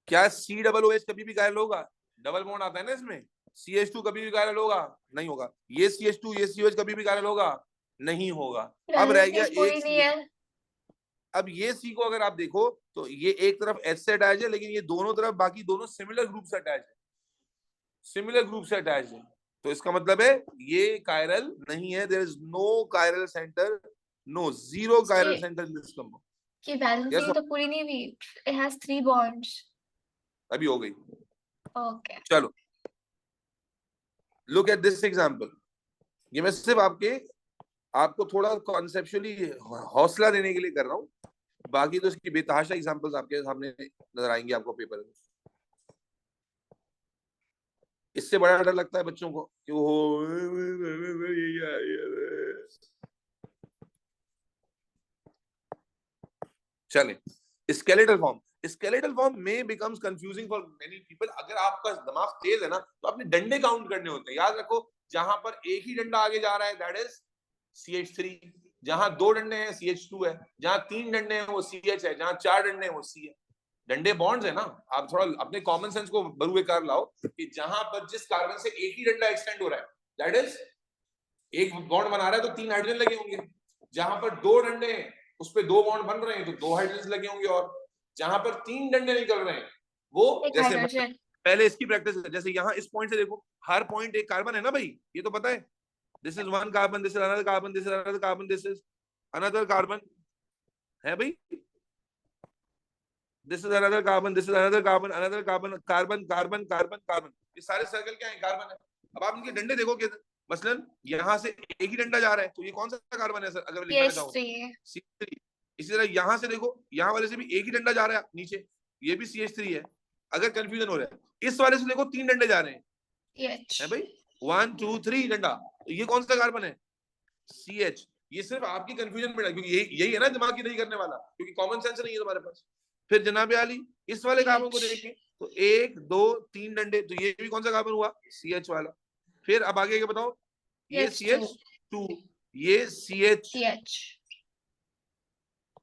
क्या COOH कभी भी कायरल होगा? डबल बॉन्ड आता है ना इसमें। CH2 कभी भी कायरल होगा? नहीं होगा। ये CH2 ये COH कभी भी कायरल होगा? नहीं होगा। अब रह गया कोई एक नहीं है। अब ये C को अगर आप देखो तो ये एक तरफ H से अटैच है, लेकिन ये दोनों तरफ बाकी दोनों सिमिलर ग्रुप से अटैच है, सिमिलर ग्रुप से अटैच है। तो इसका मतलब है ये कायरल नहीं है। There is no chiral centre, no, zero chiral centre in this compound. कि वैलेंसी तो पूरी नहीं हुई। It has 3 bonds. अभी हो गई। ओके चलो लुक एट दिस एग्जांपल। ये मैं सिर्फ आपको थोड़ा कॉन्सेप्चुअली हौसला देने के लिए कर रहा हूँ, बाकी तो इसकी बेतहाशा एग्जांपल्स आपके सामने नजर आएंगे आपको पेपर में। इससे बड़ा डर लगता है बच्चों को कि वो चले। स्केलेटल फॉर्म में becomes confusing for many people. अगर आपका दिमाग तेज है ना तो आपने डंडे काउंट करने होते हैं। याद रखो, जहां पर एक ही डंडा आगे जा रहा है दैट इज CH3, जहां 2 डंडे हैं CH2 है, जहां 3 डंडे हैं वो CH है, जहां 4 डंडे हैं वो C है। डंडे बॉन्ड्स है ना। आप थोड़ा अपने कॉमन सेंस को बरूए कार लाओ कि जहां पर जिस कार्बन से एक ही डंडा एक्सटेंड हो रहा है दैट इज एक बॉन्ड बना रहा है तो 3 हाइड्रोजन लगे होंगे। जहां पर 2 डंडे हैं उस पे 2 बॉन्ड बन रहे हैं तो 2 हाइड्रोजन लगे होंगे। और जहां पर 3 डंडे निकल रहे हैं वो जैसे पहले इसकी प्रैक्टिस है, जैसे यहाँ इस पॉइंट से देखो, हर पॉइंट एक कार्बन है ना भाई, ये तो पता है। This is one carbon, this is another carbon, this is another carbon, this is another carbon है भाई। This is another carbon, this is another carbon, another carbon, carbon carbon carbon carbon, ये सारे सर्कल क्या है? Carbon है। अब आप इनके डंडे देखो कि मसलन यहाँ से एक ही डंडा जा रहा है तो ये कौन सा कार्बन है सर? अगर लिखना चाहूँ CH3। इसी तरह यहाँ से देखो, यहाँ वाले से भी एक ही डंडा जा रहा है नीचे, ये भी CH3 है। अगर कंफ्यूजन हो रहा है, इस वाले से देखो 3 डंडे जा रहे हैं है भाई, 1 2 3 डंडा, तो ये कौन सा कार्बन है? CH। ये सिर्फ आपकी कंफ्यूजन में, क्योंकि यही है ना दिमाग की नहीं करने वाला, क्योंकि कॉमन सेंस नहीं है तुम्हारे पास। फिर जनाब आली इस वाले कार्बन को देखें तो 1 2 3 डंडे, तो ये भी कौन सा कार्बन हुआ? CH वाला। फिर अब आगे क्या बताओ? ये CH2, ये CH,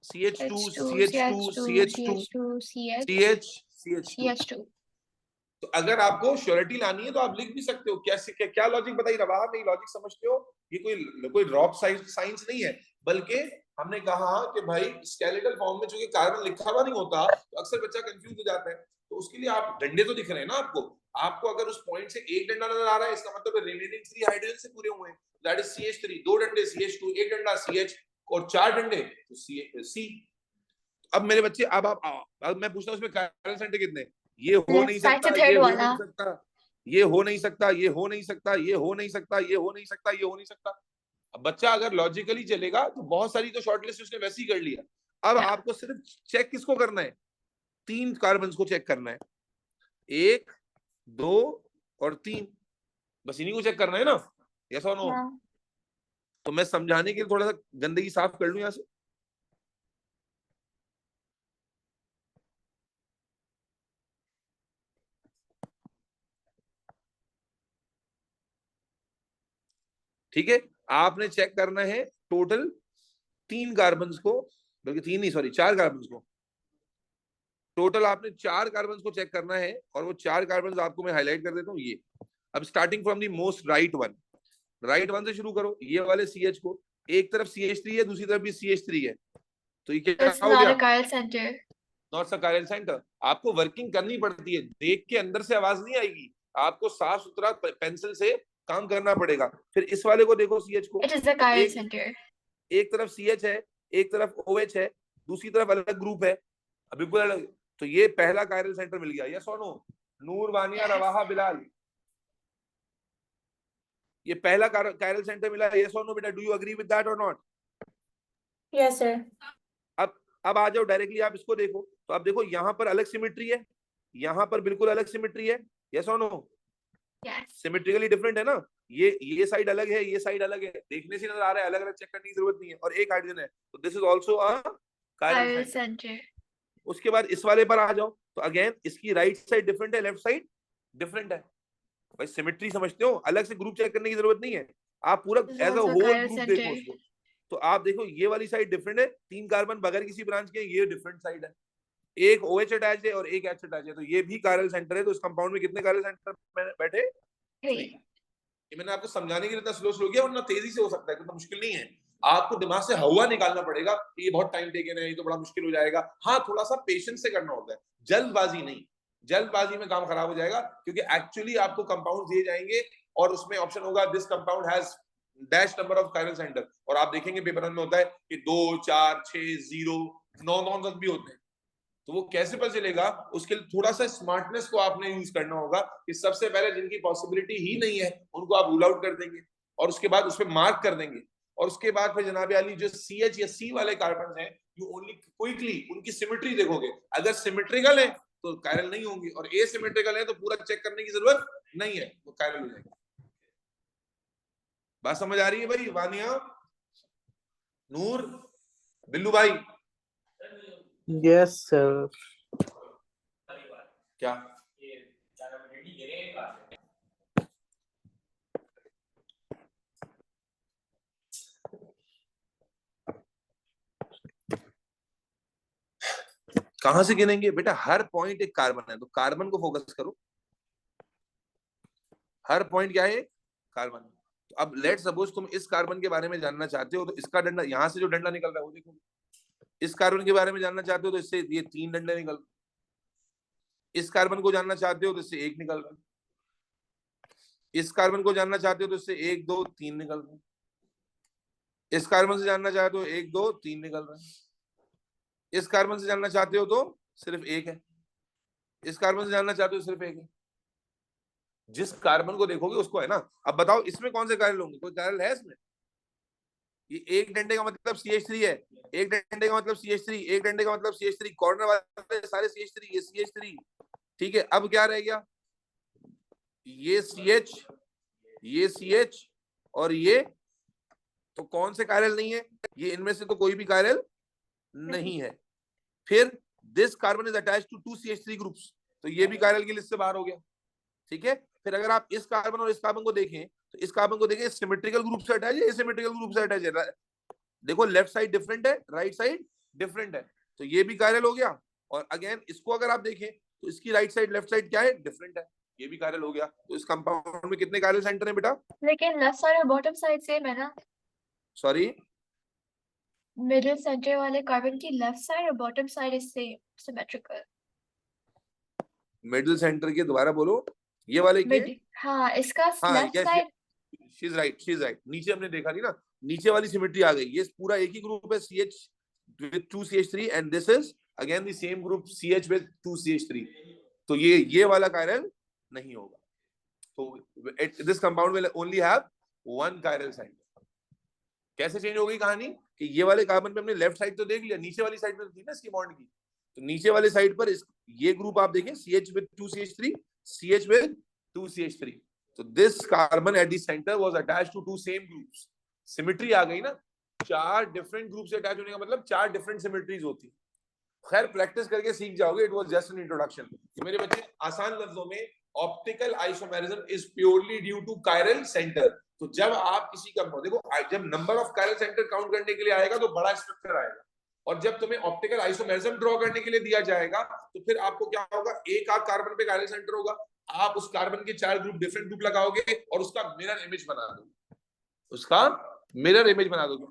CH2 CH2 CH2 CH2। तो अगर आपको श्योरिटी लानी है तो आप लिख भी सकते हो। कैसे क्या लॉजिक बताइए रवाहा में? लॉजिक समझते हो? ये कोई रॉक साइंस नहीं है, बल्कि हमने कहा कि भाई स्केलेटल फॉर्म में चूंकि कार्बन लिखा हुआ नहीं होता तो अक्सर बच्चा कंफ्यूज हो जाता है। तो उसके लिए आप डंडे तो दिख रहे हैं ना आपको अगर उस पॉइंट से एक डंडा नजर आ रहा है, इसका मतलब रिमेनिंग 3 हाइड्रोजन से पूरे हुए हैं, दैट इज CH3। 2 डंडे CH2, एक डंडा CH और 4 डंडे तो C। अब मेरे बच्चे अब मैं पूछता हूं उसमें कायरल सेंटर कितने? ये हो नहीं सकता, ये हो नहीं सकता, ये हो नहीं सकता, ये हो नहीं सकता, ये हो नहीं सकता, ये हो नहीं सकता, ये हो नहीं सकता। अब बच्चा अगर लॉजिकली चलेगा तो बहुत सारी तो शॉर्टलिस्ट उसने वैसे ही कर लिया। अब आपको सिर्फ चेक किसको करना है? 3 कार्बन को चेक करना है, 1 2 और 3, बस इन्हीं को चेक करना है ना, यस और नो? हाँ। तो मैं समझाने के लिए थोड़ा सा गंदगी साफ कर लूं यहां से। ठीक है, आपने चेक करना है टोटल 3 कार्बन को, बल्कि 3 नहीं, सॉरी 4 कार्बन को। टोटल आपने 4 कार्बन को चेक करना है, और वो 4 कार्बन आपको मैं हाईलाइट कर देता हूँ ये। अब starting from the most right one, right one से शुरू करो। ये वाले CH को, एक तरफ CH3 है, दूसरी तरफ भी CH3 है, तो ये क्या It's हो not गया? a chiral center. Not a chiral centre. आपको वर्किंग करनी पड़ती है, देख के अंदर से आवाज नहीं आएगी, आपको साफ सुथरा पेंसिल से काम करना पड़ेगा। फिर इस वाले को देखो, CH को, It is a chiral एक center. एक तरफ CH है, एक तरफ OH है, दूसरी तरफ अलग ग्रुप है, बिल्कुल अलग। तो ये पहला कायरल सेंटर मिल गया, यस और नो? नूर, वानिया, रवाहा, बिलाल, ये पहला कायरल सेंटर मिला, यस और नो बेटा? Do you agree with that और नॉट? Yes, sir. अब आ जाओ डायरेक्टली, आप इसको देखो। तो आप देखो यहाँ पर अलग सिमेट्री है, यहाँ पर बिल्कुल अलग सिमेट्री है, यस और नो? Yes. सिमेट्रिकली डिफरेंट है ना? ये साइड अलग है, ये साइड अलग है, देखने से नजर आ रहा है, अलग अलग चेक करने की जरूरत नहीं है, और एक हाइड्रोजन है, तो this is also a chiral Chiral centre. center. उसके बाद इस वाले पर आ जाओ, तो अगेन इसकी राइट साइड डिफरेंट है, लेफ्ट साइड डिफरेंट है। भाई सिमेट्री समझते हो, अलग से ग्रुप चेक करने की जरूरत नहीं है, आप पूरा This is as a also whole chiral group center. देखो उसको। तो आप देखो ये वाली साइड डिफरेंट है, 3 कार्बन बगैर किसी ब्रांच के, ये डिफरेंट साइड है, एक OH अटैच है और एक H अटैच है, तो ये भी कायरल सेंटर है। तो इस कंपाउंड में कितने कायरल सेंटर बैठे? 3। 3. ये मैंने आपको समझाने के लिए इतना स्लो किया, वरना तेजी से हो सकता है, तो मुश्किल नहीं है। आपको दिमाग से हवा निकालना पड़ेगा, ये बहुत टाइम टेकन है, ये तो बड़ा मुश्किल हो जाएगा। हाँ, थोड़ा सा पेशेंस से करना होता है, जल्दबाजी नहीं। जल्दबाजी में काम खराब हो जाएगा, क्योंकि एक्चुअली आपको कंपाउंड दिए जाएंगे और उसमें ऑप्शन होगा this compound has dash number of chiral centre, और आप देखेंगे पेपर में होता है कि 2 4 6 0 9 तक भी होते हैं। तो वो कैसे पता चलेगा? उसके लिए थोड़ा सा स्मार्टनेस को आपने यूज करना होगा, कि सबसे पहले जिनकी पॉसिबिलिटी ही नहीं है उनको आप रूल आउट कर देंगे, और उसके बाद उस पर मार्क कर देंगे, और उसके बाद फिर जनाब अली जो CH या C वाले कार्बन हैं, यू ओनली क्विकली उनकी सिमेट्री देखोगे, अगर सिमेट्रिकल है तो कायरल नहीं होंगे, और एसिमेट्रिकल है तो पूरा चेक करने की जरूरत नहीं है, वो कायरल हो जाएंगे। बात समझ आ रही है भाई? वानिया, नूर, बिल्लू भाई? Yes sir. क्या कहां से गिनेंगे बेटा? हर पॉइंट एक कार्बन है, तो कार्बन को फोकस करो। हर पॉइंट क्या है? कार्बन। तो अब लेट सपोज तुम इस कार्बन के बारे में जानना चाहते हो, तो इसका डंडा, यहां से जो डंडा निकल रहा है वो देखो। इस कार्बन के बारे में जानना चाहते हो तो इससे ये 3 डंडे निकल रहे। इस कार्बन को जानना चाहते हो तो इससे 1 निकल रहा है। इस कार्बन को जानना चाहते हो तो इससे 1 2 3 निकल रहे हैं। इस कार्बन से जानना चाहते हो 1 2 3 निकल रहे हैं। इस कार्बन से जानना चाहते हो तो सिर्फ 1 है। इस कार्बन से जानना चाहते हो सिर्फ 1 है। जिस कार्बन को देखोगे उसको है ना। अब बताओ इसमें कौन से कायरल होंगे? कोई कायरल है इसमें? ये एक डंडे का मतलब CH3 है, एक डंडे का मतलब CH3, एक डंडे का मतलब CH3, कॉर्नर वाले सारे CH3, ये CH3। ठीक है, अब क्या रह गया? ये CH, ये CH और ये, तो कौन से कायरल नहीं है? ये इनमें से तो कोई भी कायरल नहीं है। फिर this carbon is attached to 2 CH3 groups, तो ये भी कायरल की लिस्ट से बाहर हो गया। ठीक है, फिर अगर आप इस कार्बन और इस कार्बन को देखें, तो इस कार्बन को देखें सिमेट्रिकल ग्रुप से अटैच है, एसिमेट्रिकल ग्रुप से अटैच है। देखो लेफ्ट साइड डिफरेंट है, राइट साइड डिफरेंट है, तो ये भी कायरल हो गया। और अगेन इसको अगर आप देखें तो इसकी राइट साइड लेफ्ट साइड क्या है? डिफरेंट है, ये भी कायरल हो गया। तो इस कंपाउंड में कितने कायरल सेंटर है बेटा? लेकिन लेफ्ट साइड और बॉटम साइड सेम है ना? सॉरी, मिडिल सेंटर वाले कार्बन की लेफ्ट साइड और bottom side is same, symmetrical. Middle centre के दोबारा बोलो, ये वाले के? हाँ, इसका हाँ, left yes, side. She is right, she is right. नीचे हमने देखा नहीं ना, नीचे वाली सिमेट्री आ गई। ये पूरा एक ही ग्रुप है, CH with 2 CH3, and this is again the same group CH with 2 CH3, तो ये वाला कायरल नहीं होगा। तो this compound will only have one chiral centre. कैसे चेंज हो गई कहानी कि ये वाले कार्बन पे हमने लेफ्ट साइड तो देख लिया, नीचे वाली साइड पे थी ना इसकी बॉन्ड की, तो नीचे वाले साइड पर ये ग्रुप आप देखें CH with 2CH3, CH with 2CH3, तो this carbon at the centre was attached to two same groups. Symmetry आ गई ना, 4 डिफरेंट ग्रुप से अटैच होने का मतलब 4 डिफरेंट सिमेट्रीज होती है। खैर प्रैक्टिस करके सीख जाओगे, it was just an introduction. मेरे बच्चे आसान लफ्जों में optical isomerism is purely due to chiral centre. तो जब आप किसी का देखो, जब number of chiral centre count करने के लिए आएगा तो बड़ा स्ट्रक्चर आएगा, और जब तुम्हें ऑप्टिकल आइसोमेरिज्म ड्रॉ करने के लिए दिया जाएगा तो फिर आपको क्या होगा, एक आध कार्बन पे कायरल सेंटर होगा, आप उस कार्बन के 4 ग्रुप डिफरेंट ग्रुप लगाओगे और उसका मिरर इमेज बना दोगे, उसका मिरर इमेज बना दोगे।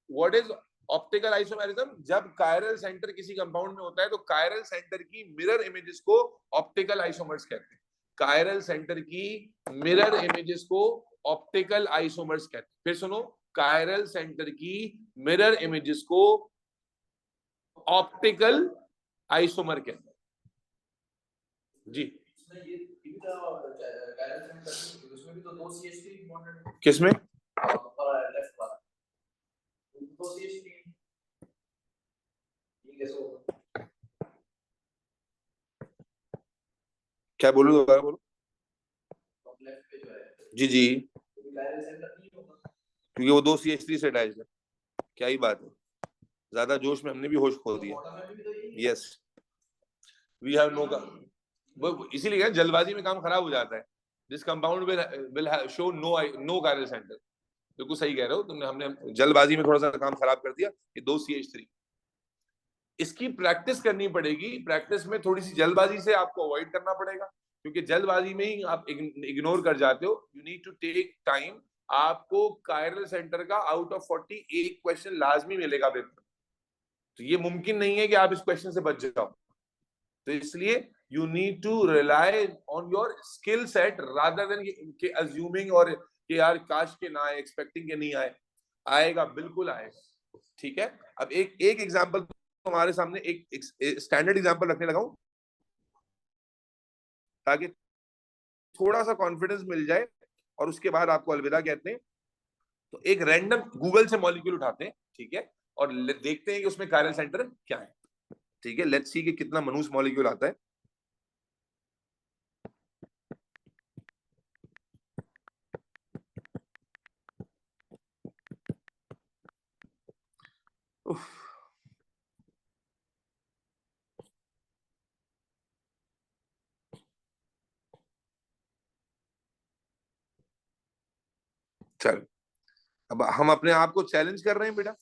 What is optical isomerism? जब कायरल सेंटर किसी कंपाउंड में होता है तो कायरल सेंटर की मिरर इमेजेस को ऑप्टिकल आइसोमर्स कहते हैं। कायरल सेंटर की मिरर इमेजेस को ऑप्टिकल आइसोमर्स कहते हैं। फिर सुनो, कायरल सेंटर की मिरर इमेजेस को ऑप्टिकल आइसोमर कहते हैं जी। किसमें? क्या बोलो, दोबारा बोलो। जी जी, क्योंकि वो 2 CH3 से अटैच्ड है। क्या ही बात है, ज्यादा जोश में हमने भी होश खो दिया। यस, वी हैव नो का, इसीलिए जल्दबाजी में काम खराब हो जाता है। This compound will show no chiral centre. बिल्कुल सही कह रहे हो तुमने, हमने जल्दबाजी में थोड़ा सा काम खराब कर दिया। ये 2 CH3, इसकी प्रैक्टिस करनी पड़ेगी। प्रैक्टिस में थोड़ी सी जल्दबाजी से आपको अवॉइड करना पड़ेगा, क्योंकि जल्दबाजी में ही आप इग्नोर कर जाते हो। You need to take time. आपको कायरल सेंटर का आउट ऑफ 40 एक क्वेश्चन लाजमी मिलेगा पेपर, तो ये मुमकिन नहीं है कि आप इस क्वेश्चन से बच जाओ। तो इसलिए you need to rely on your skill set rather than के अज्यूमिंग और कि यार काश के ना आए, एक्सपेक्टिंग के नहीं आए। आएगा, बिल्कुल आएगा। ठीक है, अब एक एग्जांपल हमारे सामने, एक स्टैंडर्ड एग्जांपल रखने लगा हूं ताकि थोड़ा सा कॉन्फिडेंस मिल जाए, और उसके बाद आपको अलविदा कहते हैं। तो एक रैंडम गूगल से मॉलिक्यूल उठाते हैं, ठीक है, और देखते हैं कि उसमें कायरल सेंटर क्या है। ठीक है, लेट्स सी कि कितना मनूस मॉलिक्यूल आता है। चलो, अब हम अपने आप को चैलेंज कर रहे हैं बेटा,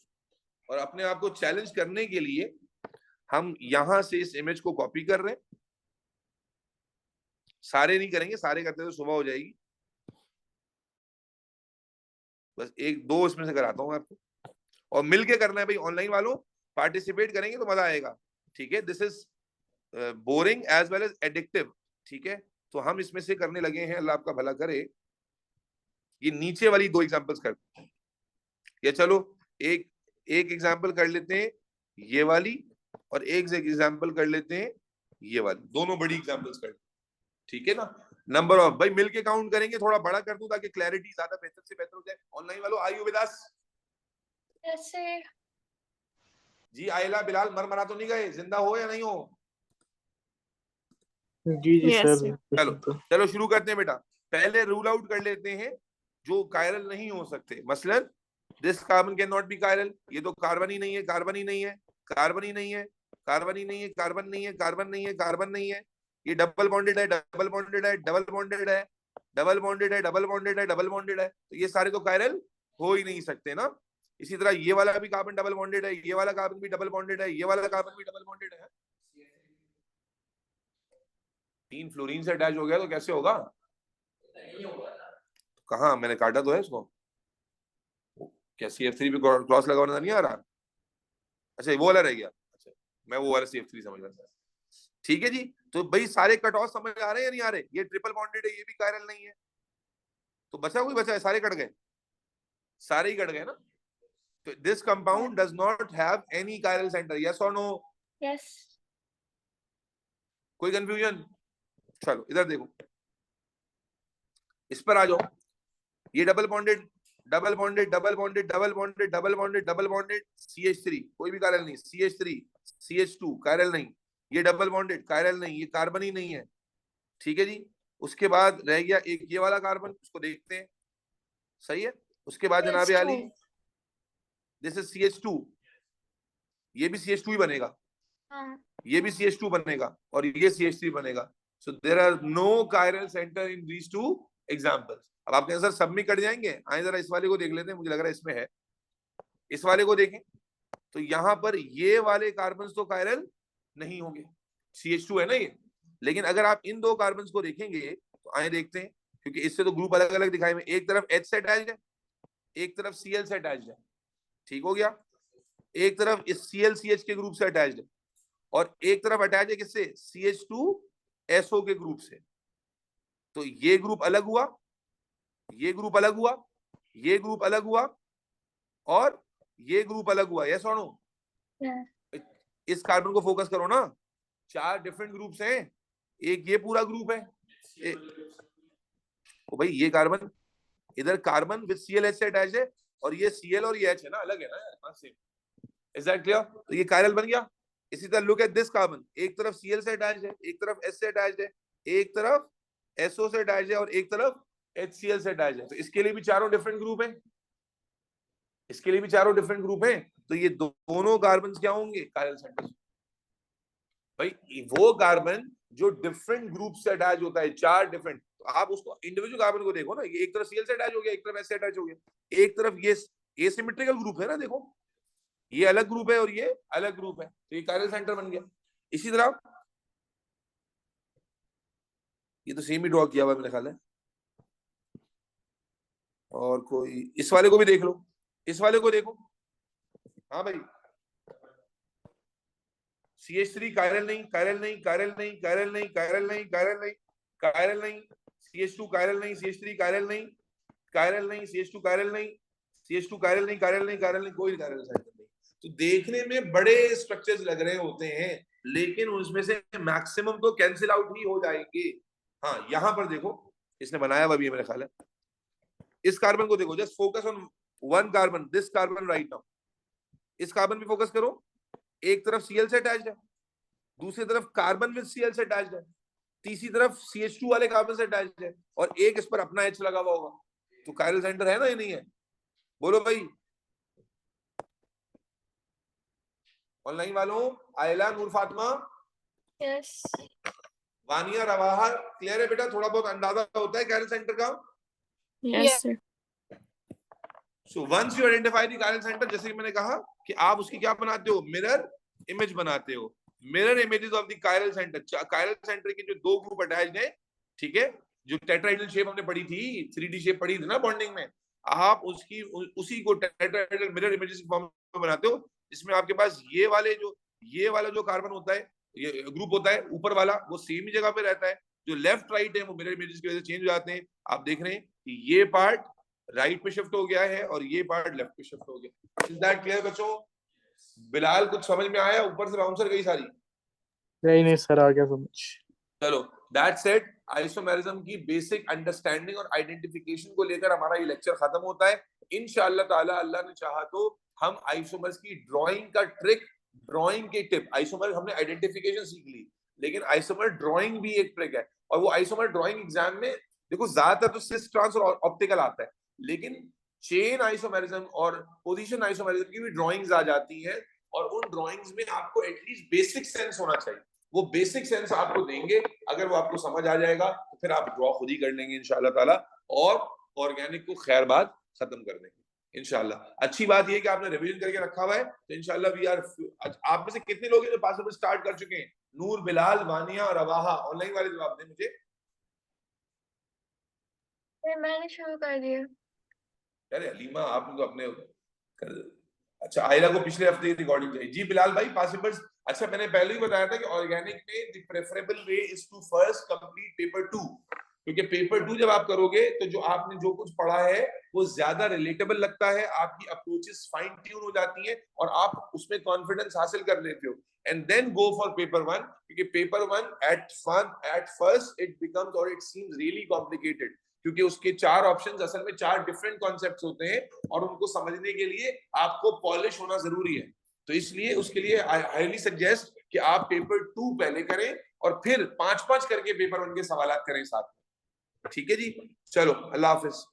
और अपने आप को चैलेंज करने के लिए हम यहां से इस इमेज को कॉपी कर रहे हैं। सारे नहीं करेंगे, सारे करते तो सुबह हो जाएगी। बस एक दो इसमें से कराता हूं आपको, और मिलके करना है भाई। ऑनलाइन वालों पार्टिसिपेट करेंगे तो मजा आएगा। ठीक है, this is boring as well as addictive. ठीक है, तो हम इसमें से करने लगे हैं, अल्लाह आपका भला करे। ये नीचे वाली 2 एग्जांपल्स करते हैं, या चलो एक एग्जांपल कर लेते हैं ये वाली, और एक एग्जांपल कर लेते हैं ये वाली। दोनों बड़ी एग्जांपल्स कर, ठीक है ना। नंबर ऑफ भाई मिलके काउंट करेंगे, थोड़ा बड़ा कर दूं ताकि क्लैरिटी ज्यादा बेहतर से बेहतर हो जाए। ऑनलाइन वालों आर यू विद अस? ऐसे जी आयला बिलाल मरमरा तो नहीं गए, जिंदा हो या नहीं हो? जी जी Yes, सर। चलो चलो शुरू करते हैं बेटा। पहले रूल आउट कर लेते हैं जो कायरल नहीं हो सकते। मसलन this carbon can not be chiral, ये तो कार्बन ही नहीं है, कार्बन ही नहीं है, कार्बन ही नहीं है, कार्बन ही नहीं है, कार्बन नहीं है, कार्बन नहीं है, कार्बन नहीं है। ये डबल बॉन्डेड है, डबल बॉन्डेड है, डबल बॉन्डेड है, डबल बॉन्डेड है, डबल बॉन्डेड है, डबल बॉन्डेड है। तो ये सारे तो कायरल हो ही नहीं सकते ना। इसी तरह ये वाला भी कार्बन डबल बॉन्डेड है, ये वाला कार्बन भी डबल बॉन्डेड है, ये वाला कार्बन भी डबल बॉन्डेड है। 3 फ्लोरीन से अटैच हो गया तो कैसे होगा? कहाँ, मैंने काटा तो है इसको। क्या CF3 पे क्रॉस लगाना नहीं आ रहा? अच्छा वो वाला रह गया। अच्छा मैं वो वाला CF3 समझ रहा था। ठीक है जी, तो भाई सारे कट ऑफ समझ आ रहे हैं या नहीं आ रहे? ये ट्रिपल बॉन्डेड है, ये भी कायरल नहीं है, तो बचा कोई बचा है? सारे कट गए, सारे ही कट गए ना। तो this compound does not have any chiral centre, yes और नो? यस। कोई कंफ्यूजन? चलो इधर देखो, इस पर आ जाओ, ये double bonded double bonded double bonded double bonded double bonded double bonded CH3 कोई भी कायरल नहीं, CH3 CH2 कायरल नहीं, ये डबल बॉन्डेड कायरल नहीं, ये कार्बन ही नहीं है, ठीक है जी। उसके बाद रह गया एक ये वाला कार्बन, उसको देखते हैं, सही है। उसके बाद जनाब CH2 आली दिस इज CH2, ये भी CH2 ही बनेगा, हाँ ये भी CH2 बनेगा और ये CH3 बनेगा। So there are no chiral centre in these two examples. अब आप कहें सर सब में कट जाएंगे, आए जरा इस वाले को देख लेते हैं, मुझे लग रहा है इसमें है। इस वाले को देखें तो यहाँ पर ये वाले कार्बन तो कायरल नहीं होंगे, CH2 है ना ये। लेकिन अगर आप इन दो कार्बन को देखेंगे तो आए देखते हैं, क्योंकि इससे तो ग्रुप अलग अलग दिखाई में, एक तरफ H से अटैच्ड है, एक तरफ Cl से अटैच्ड है, ठीक हो गया। एक तरफ इस ClCH के ग्रुप से अटैच्ड है और एक तरफ अटैच है किससे, CH2SO के ग्रुप से। तो ये ग्रुप अलग हुआ, ये ग्रुप अलग हुआ, ये ग्रुप अलग हुआ और ये ग्रुप अलग हुआ, यस और नो। इस कार्बन को फोकस करो ना, 4 डिफरेंट ग्रुप्स हैं, एक ये पूरा ग्रुप है। तो भाई ये कार्बन, इधर कार्बन विद ClH से अटैच है और ये Cl और ये H है ना, अलग है ना यार, सेम। Is that clear? तो ये कायरल बन गया। इसी तरह लुक एट दिस कार्बन, एक तरफ Cl से अटैच्ड है, एक तरफ H से अटैच्ड है, एक तरफ SO से अटैच्ड है और एक तरफ HCl से अटैच्ड है। तो इसके लिए भी चारों डिफरेंट ग्रुप हैं, इसके लिए भी चारों डिफरेंट ग्रुप हैं। तो ये दोनों कार्बन क्या होंगे, कायरल सेंटर्स। भाई वो कार्बन जो डिफरेंट ग्रुप से अटैच होता है, 4 डिफरेंट, तो आप उसको इंडिविजुअल कार्बन को देखो ना, ये एक तरफ Cl से अटैच हो गया, एक तरफ S से अटैच हो गया, एक तरफ ये एसिमेट्रिकल ग्रुप है ना, देखो ये अलग ग्रुप है और ये अलग ग्रुप है, तो ये कायरल सेंटर बन गया। इसी तरह ये तो सेम ही ड्रॉ किया हुआ है मेरे ख्याल है। और कोई इस वाले को भी देख लो, इस वाले को देखो, हाँ भाई CH3 कायरल नहीं, कायरल नहीं, कायरल नहीं, कायरल नहीं, कायरल नहीं, कायरल नहीं, कायरल नहीं, CH2 कायरल नहीं, CH3 कायरल नहीं, कायरल नहीं, CH2 कायरल नहीं, CH2 कायरल नहीं, कायरल नहीं, कायरल नहीं, कोई कायरल सेंटर नहीं। तो देखने में बड़े स्ट्रक्चर्स लग रहे होते हैं, लेकिन उसमें से मैक्सिमम तो कैंसिल आउट ही हो जाएंगे। हाँ यहाँ पर देखो, इसने बनाया हुआ भी है मेरे ख्याल है। इस कार्बन को देखो, just focus on one carbon, this carbon right now. इस कार्बन पे फोकस करो, एक तरफ Cl से अटैच्ड है, दूसरी तरफ कार्बन विद Cl से अटैच्ड है, तीसरी तरफ CH2 वाले कार्बन से अटैच्ड है और एक इस पर अपना H लगा हुआ होगा। तो कायरल सेंटर है ना, ये नहीं है? बोलो भाई ऑनलाइन वालों, आयला, नूर फातिमा, यस वानिया, रवाहा, क्लियर है बेटा? थोड़ा बहुत अंदाजा होता है कायरल सेंटर का। Yes sir so once you identify the chiral centre, जैसे कि मैंने कहा कि आप उसकी क्या बनाते हो, मिरर इमेज बनाते हो, mirror images of the chiral centre. Chiral centre के जो 2 ग्रुप अटैच्ड हैं, ठीक है, जो टेट्राहेड्रल शेप हमने पढ़ी थी, 3D शेप पढ़ी थी ना बॉन्डिंग में, आप उसकी उसी को टेट्राहेड्रल मिरर इमेजेस की फॉर्म में बनाते हो, जिसमें आपके पास ये वाला जो कार्बन होता है, ये ग्रुप होता है ऊपर वाला, वो सेम ही जगह पे रहता है। जो लेफ्ट राइट है वो मिरर इमेजेस की वजह से चेंज हो जाते हैं। आप देख रहे हैं कि ये पार्ट राइट पे शिफ्ट हो गया है और ये पार्ट लेफ्ट पे शिफ्ट हो गया। इज दैट क्लियर बच्चों? बिलाल कुछ समझ में आया? ऊपर से बाउंसर गई सारी? नहीं सर, आ गया समझ। चलो, दैट सेड, आइसोमेरिज्म की बेसिक अंडरस्टैंडिंग और आइडेंटिफिकेशन को लेकर हमारा ये लेक्चर खत्म होता है। इंशाअल्लाह ताला, अल्लाह ने चाहा तो हम आइसोमर्स की ड्राइंग का ट्रिक, ड्राइंग के टिप, आइसोमर हमने आइडेंटिफिकेशन सीख ली, लेकिन आइसोमर ड्राइंग भी एक ट्रिक है। और वो आइसोमर ड्राइंग एग्जाम में देखो ज्यादातर तो सिस, ट्रांस और ऑप्टिकल आता है, लेकिन चेन आइसोमेरिज्म और पोजीशन आइसोमेरिज्म की भी ड्राइंग्स आ जाती हैं, और उन ड्राइंग्स में आपको एटलीस्ट बेसिक सेंस होना चाहिए। वो बेसिक सेंस आपको देंगे, अगर वो आपको समझ आ जाएगा तो फिर आप ड्रॉ खुद ही कर लेंगे इंशाल्लाह ताला, और ऑर्गेनिक को खैर बाद खत्म कर देंगे इंशाल्लाह। अच्छी बात ये कि आपने रिवीजन करके रखा हुआ है, तो इंशाल्लाह वी आर। आप में से कितने लोग हैं जो पास स्टार्ट कर चुके हैं? नूर, बिलाल, वानिया और रवाहा, ऑनलाइन वाले जवाब दें मुझे। मैंने शुरू कर दिया। अरे अलीमा, आपने तो अपने कर। अच्छा, आयला को पिछले हफ्ते की रिकॉर्डिंग चाहिए जी। बिलाल भाई पासिबल्स, अच्छा मैंने पहले ही बताया था कि ऑर्गेनिक में the preferable way is to first complete paper 2, क्योंकि पेपर 2 जब आप करोगे तो जो आपने जो कुछ पढ़ा है वो ज्यादा रिलेटेबल लगता है, आपकी अप्रोचेस फाइन ट्यून हो जाती हैं और आप उसमें कॉन्फिडेंस हासिल कर लेते हो, and then go for paper 1, क्योंकि paper 1 at first it becomes और इट सीम्स रियली कॉम्प्लिकेटेड, क्योंकि उसके 4 ऑप्शंस असल में 4 डिफरेंट कॉन्सेप्ट्स होते हैं और उनको समझने के लिए आपको पॉलिश होना जरूरी है। तो इसलिए उसके लिए आई हाईली सजेस्ट कि आप पेपर 2 पहले करें और फिर 5-5 करके पेपर 1 के सवाल करें साथ में। ठीक है जी, चलो अल्लाह हाफिज।